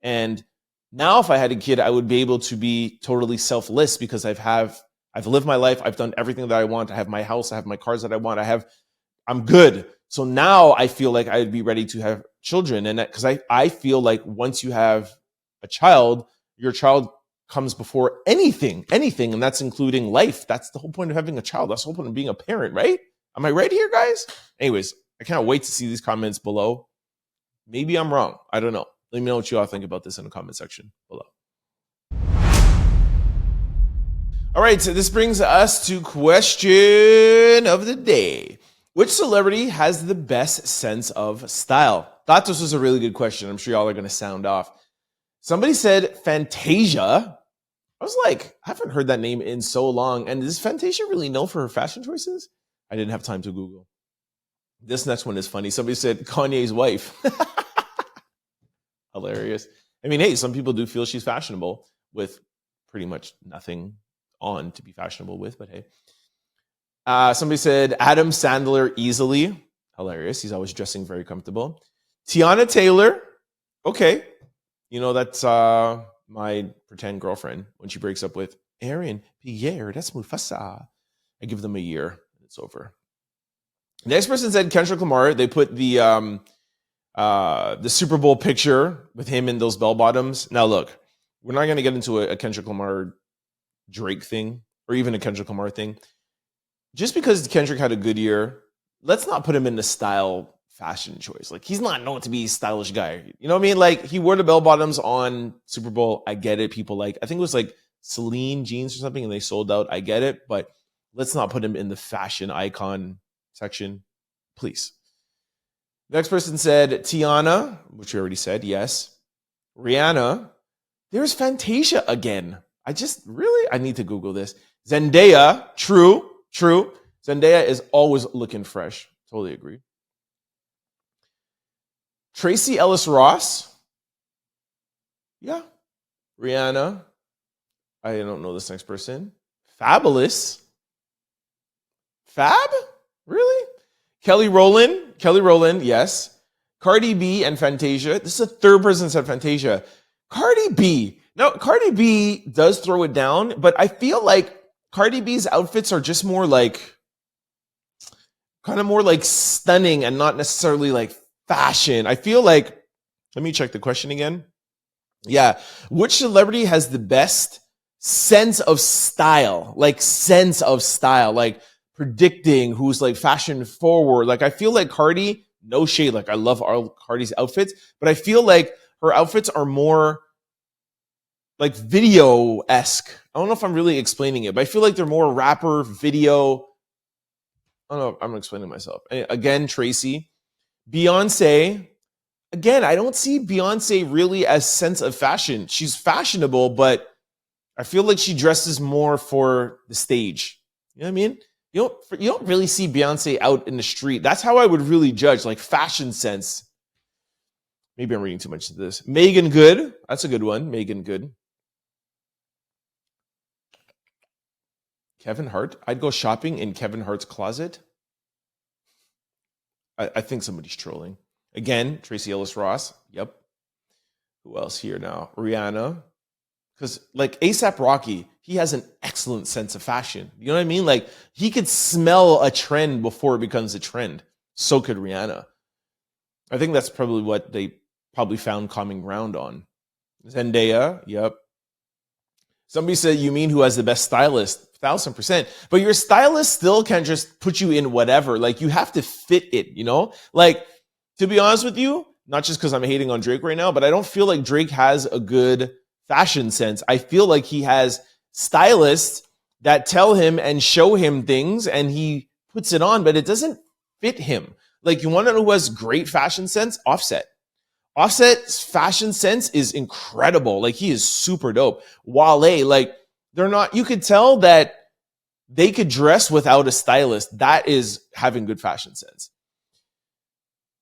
And now if I had a kid, I would be able to be totally selfless because I've lived my life. I've done everything that I want. I have my house. I have my cars that I want. I'm good. So now I feel like I would be ready to have children. And because I feel like once you have a child, your child comes before anything, and that's including life. That's the whole point of having a child. That's the whole point of being a parent, right? Am I right here, guys? Anyways, I can't wait to see these comments below. Maybe I'm wrong. I don't know. Let me know what you all think about this in the comment section below. All right, so this brings us to question of the day. Which celebrity has the best sense of style? Thought this was a really good question. I'm sure y'all are going to sound off. Somebody said Fantasia. I was like, I haven't heard that name in so long. And is Fantasia really known for her fashion choices? I didn't have time to Google. This next one is funny. Somebody said Kanye's wife. Hilarious. I mean, hey, some people do feel she's fashionable with pretty much nothing on to be fashionable with, but hey. Somebody said Adam Sandler easily. Hilarious. He's always dressing very comfortable. Tiana Taylor. Okay. That's my pretend girlfriend when she breaks up with Aaron Pierre. That's Mufasa. I give them a year. It's over. Next person said Kendrick Lamar. They put the Super Bowl picture with him in those bell bottoms. Now look, we're not going to get into a Kendrick Lamar Drake thing or even a Kendrick Lamar thing. Just because Kendrick had a good year, let's not put him in the style fashion choice. Like, he's not known to be a stylish guy. You know what I mean? Like, he wore the bell bottoms on Super Bowl. I get it. People I think it was like Celine jeans or something, and they sold out. I get it. But let's not put him in the fashion icon section, please. Next person said Tiana, which we already said, yes. Rihanna. There's Fantasia again. I need to Google this. Zendaya, true. Zendaya is always looking fresh. Totally agree. Tracy Ellis Ross. Yeah. Rihanna. I don't know this next person. Fabulous. Fab? Really? Kelly Rowland, yes. Cardi B and Fantasia. This is the third person that said Fantasia. Cardi B. No, Cardi B does throw it down, but I feel like Cardi B's outfits are just more like, kind of more like stunning and not necessarily like fashion. I feel like, let me check the question again. Yeah. Which celebrity has the best sense of style? Like predicting who's like fashion forward. Like, I feel like Cardi, no shade. Like, I love all Cardi's outfits, but I feel like her outfits are more like video-esque. I don't know if I'm really explaining it, but I feel like they're more rapper, video. I don't know if I'm explaining myself. Again, Tracy. Beyonce. Again, I don't see Beyonce really as sense of fashion. She's fashionable, but I feel like she dresses more for the stage. You know what I mean? You don't really see Beyonce out in the street. That's how I would really judge, like fashion sense. Maybe I'm reading too much into this. Megan Good. That's a good one. Megan Good. Kevin Hart. I'd go shopping in Kevin Hart's closet. I think somebody's trolling. Again, Tracy Ellis Ross. Yep. Who else here now? Rihanna. Because like A$AP Rocky, he has an excellent sense of fashion. You know what I mean? Like he could smell a trend before it becomes a trend. So could Rihanna. I think that's probably what they probably found common ground on. Zendaya, yep. Somebody said, you mean who has the best stylist? 1,000%. But your stylist still can't just put you in whatever. Like you have to fit it, you know? Like, to be honest with you, not just because I'm hating on Drake right now, but I don't feel like Drake has a good fashion sense. I feel like he has stylists that tell him and show him things and he puts it on, but it doesn't fit him. Like you want to know who has great fashion sense? Offset. Offset's fashion sense is incredible. Like he is super dope. Wale, like they're not, you could tell that they could dress without a stylist. That is having good fashion sense.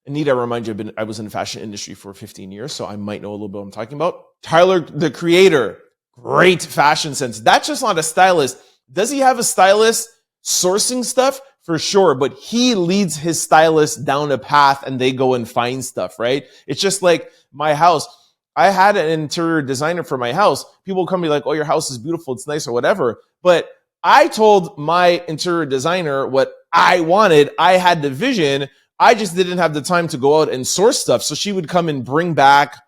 Anita, I remind you, I was in the fashion industry for 15 years, so I might know a little bit what I'm talking about. Tyler, the Creator, great fashion sense. That's just not a stylist. Does he have a stylist sourcing stuff? For sure, but he leads his stylist down a path and they go and find stuff, right? It's just like my house. I had an interior designer for my house. People come be like, oh, your house is beautiful, it's nice or whatever. But I told my interior designer what I wanted. I had the vision. I just didn't have the time to go out and source stuff. So she would come and bring back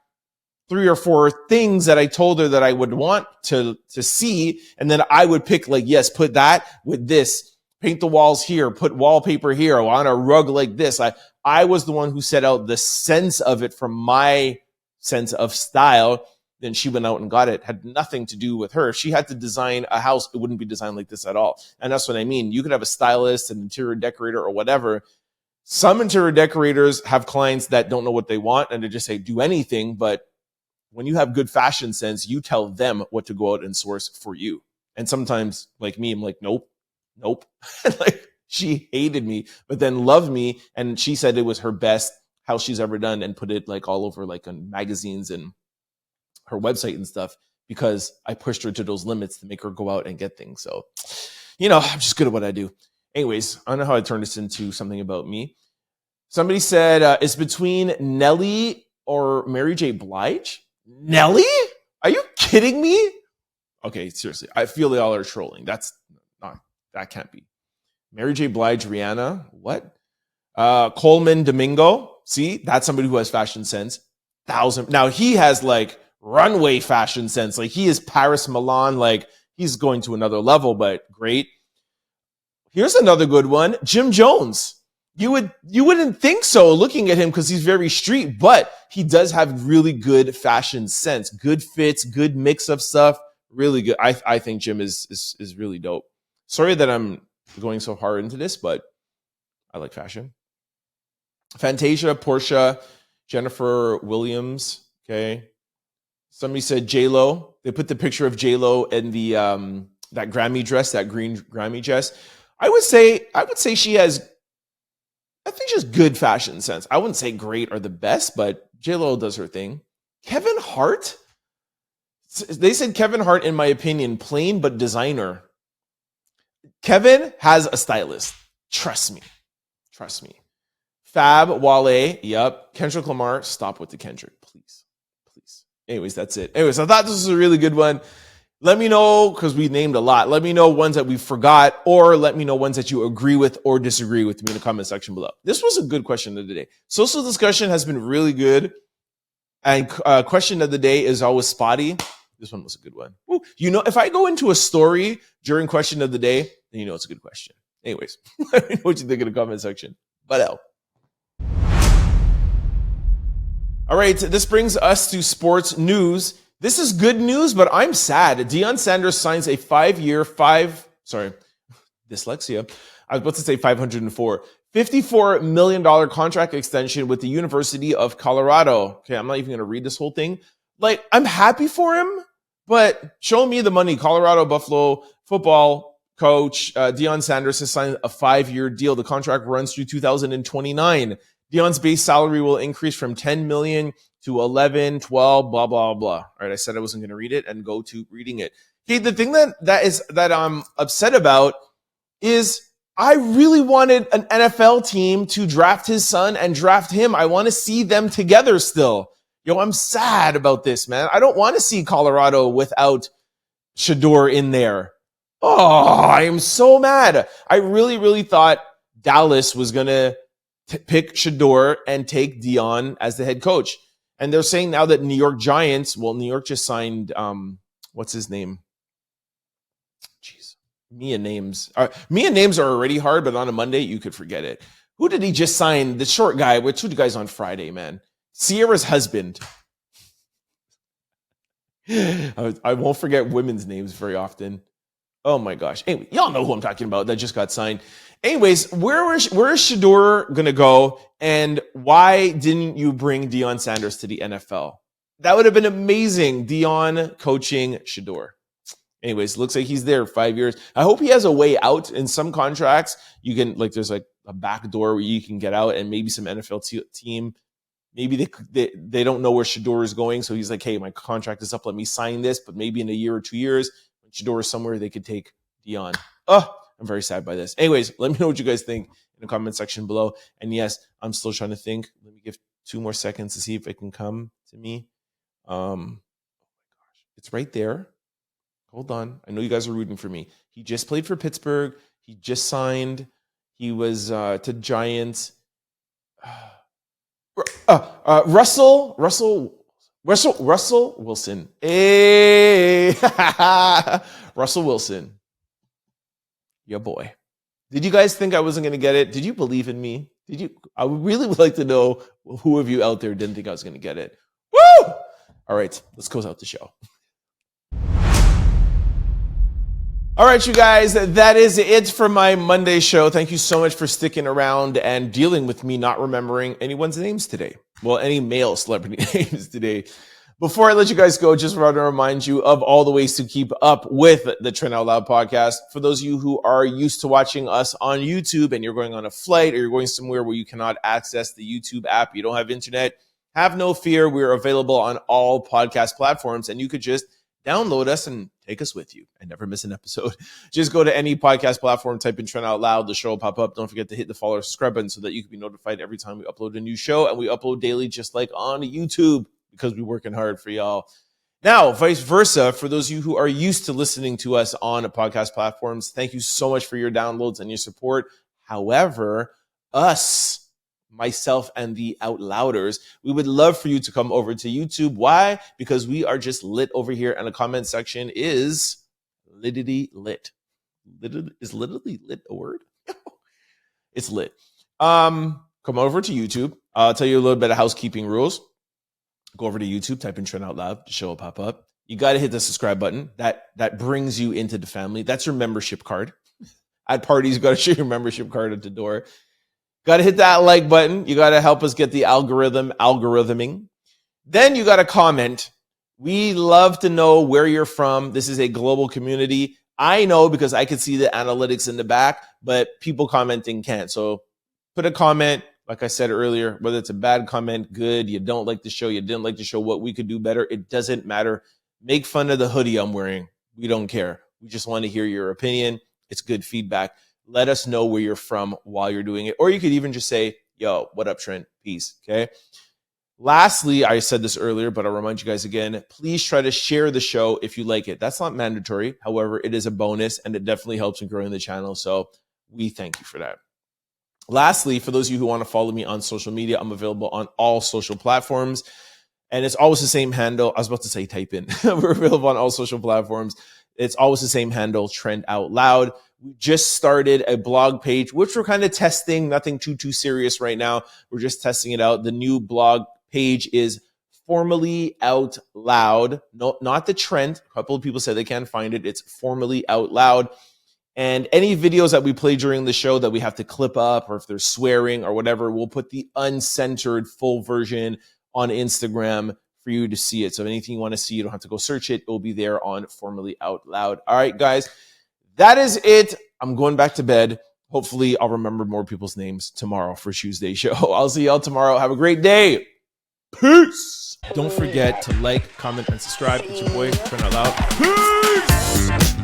3 or 4 things that I told her that I would want to see. And then I would pick like, yes, put that with this. Paint the walls here, put wallpaper here, on a rug like this. I was the one who set out the sense of it from my sense of style. Then she went out and got it. Had nothing to do with her. If she had to design a house, it wouldn't be designed like this at all. And that's what I mean. You could have a stylist, an interior decorator, or whatever. Some interior decorators have clients that don't know what they want and they just say, do anything. But when you have good fashion sense, you tell them what to go out and source for you. And sometimes, like me, I'm like, nope. Like she hated me, but then loved me. And she said it was her best house she's ever done and put it like all over like on magazines and her website and stuff because I pushed her to those limits to make her go out and get things. So, you know, I'm just good at what I do. Anyways, I don't know how I turned this into something about me. Somebody said it's between Nelly or Mary J. Blige. Nelly? Are you kidding me? Okay, seriously. I feel y'all are trolling. That can't be. Mary J. Blige, Rihanna. What? Coleman Domingo. See, that's somebody who has fashion sense. 1,000. Now he has like runway fashion sense. Like he is Paris Milan. Like he's going to another level, but great. Here's another good one. Jim Jones. You wouldn't think so looking at him because he's very street, but he does have really good fashion sense. Good fits, good mix of stuff. Really good. I think Jim is really dope. Sorry that I'm going so hard into this, but I like fashion. Fantasia, Portia, Jennifer Williams. Okay. Somebody said J-Lo. They put the picture of J-Lo in the that Grammy dress, that green Grammy dress. I would say she has, I think she has good fashion sense. I wouldn't say great or the best, but J-Lo does her thing. Kevin Hart. They said Kevin Hart, in my opinion, plain but designer. Kevin has a stylist. Trust me. Fab, Wale, yep. Kendrick Lamar, stop with the Kendrick, please. Anyways, that's it. Anyways, I thought this was a really good one. Let me know, because we named a lot. Let me know ones that we forgot, or let me know ones that you agree with or disagree with me in the comment section below. This was a good question of the day. Social discussion has been really good. And question of the day is always spotty. This one was a good one. Ooh, you know, if I go into a story during question of the day, then you know it's a good question. Anyways, let me know what you think in the comment section. But out. All right, this brings us to sports news. This is good news, but I'm sad. Deion Sanders signs a 5-year, dyslexia. I was about to say 504. $54 million contract extension with the University of Colorado. Okay, I'm not even going to read this whole thing. Like, I'm happy for him, but show me the money. Colorado Buffalo football coach Deion Sanders has signed a 5-year deal. The contract runs through 2029. Deion's base salary will increase from $10 million to 11, 12, blah, blah, blah. All right, I said I wasn't going to read it and go to reading it. Okay, the thing that I'm upset about is I really wanted an NFL team to draft his son and draft him. I want to see them together still. Yo, I'm sad about this, man. I don't want to see Colorado without Shador in there. Oh, I am so mad. I really, really thought Dallas was going to pick Shador and take Deion as the head coach. And they're saying now that New York just signed, what's his name? Jeez, Mia names are already hard, but on a Monday, you could forget it. Who did he just sign? The short guy, which two guys on Friday, man. Sierra's husband. I won't forget women's names very often. Oh my gosh. Anyway, y'all know who I'm talking about that just got signed. Anyways, where is Shador going to go? And why didn't you bring Deion Sanders to the NFL? That would have been amazing. Deion coaching Shador. Anyways, looks like he's there 5 years. I hope he has a way out. In some contracts, you can, like, there's like a back door where you can get out, and maybe some NFL team, maybe they don't know where Shador is going. So he's like, hey, my contract is up. Let me sign this. But maybe in a year or 2 years, when Shador is somewhere, they could take Deion. Oh, I'm very sad by this. Anyways, let me know what you guys think in the comment section below. And yes, I'm still trying to think. Let me give 2 more seconds to see if it can come to me. Oh my gosh, it's right there. Hold on. I know you guys are rooting for me. He just played for Pittsburgh. He just signed. He was to Giants. Russell Wilson. Hey, Russell Wilson. Your boy. Did you guys think I wasn't going to get it? Did you believe in me? I really would like to know who of you out there didn't think I was going to get it. Woo! All right, let's close out the show. All right, you guys, that is it for my Monday show. Thank you so much for sticking around and dealing with me not remembering anyone's names today. Well, any male celebrity names today. Before I let you guys go, just want to remind you of all the ways to keep up with the Trent Out Loud podcast. For those of you who are used to watching us on YouTube and you're going on a flight or you're going somewhere where you cannot access the YouTube app, you don't have internet, have no fear. We're available on all podcast platforms, and you could just download us and take us with you and never miss an episode. Just go to any podcast platform, type in Trent Out Loud, the show will pop up. Don't forget to hit the follow or subscribe button so that you can be notified every time we upload a new show. And we upload daily just like on YouTube because we're working hard for y'all. Now, vice versa, for those of you who are used to listening to us on podcast platforms, thank you so much for your downloads and your support. However, myself and the Out Louders, we would love for you to come over to YouTube. Why? Because we are just lit over here, and the comment section is literally lit. Is literally lit a word? It's lit. Come over to YouTube. I'll tell you a little bit of housekeeping rules. Go over to YouTube, type in Trent Out Loud, the show will pop up. You got to hit the subscribe button. That brings you into the family. That's your membership card. At parties, you got to show your membership card at the door. Got to hit that like button. You got to help us get the algorithming. Then you got to comment. We love to know where you're from. This is a global community. I know because I can see the analytics in the back, but people commenting can't. So put a comment. Like I said earlier, whether it's a bad comment, good, you don't like the show, you didn't like the show, what we could do better, it doesn't matter. Make fun of the hoodie I'm wearing. We don't care. We just want to hear your opinion. It's good feedback. Let us know where you're from while you're doing it. Or you could even just say, yo, what up, Trent? Peace. Okay. Lastly, I said this earlier, but I'll remind you guys again, please try to share the show if you like it. That's not mandatory. However, it is a bonus and it definitely helps in growing the channel. So we thank you for that. Lastly, for those of you who want to follow me on social media, I'm available on all social platforms. And it's always the same handle. I was about to say type in. We're available on all social platforms. It's always the same handle, Trent Out Loud. We just started a blog page, which we're kind of testing. Nothing too serious right now. We're just testing it out. The new blog page is Formally Out Loud. No, not the Trent. A couple of people said they can't find it. It's Formally Out Loud. And any videos that we play during the show that we have to clip up, or if there's swearing or whatever, we'll put the uncensored full version on Instagram for you to see it. So if anything you want to see, you don't have to go search it. It will be there on Formally Out Loud. All right, guys, that is it. I'm going back to bed. Hopefully I'll remember more people's names tomorrow for Tuesday show. I'll see y'all tomorrow. Have a great day. Peace. Don't forget to like, comment, and subscribe. It's your boy, Trent Out Loud. Peace.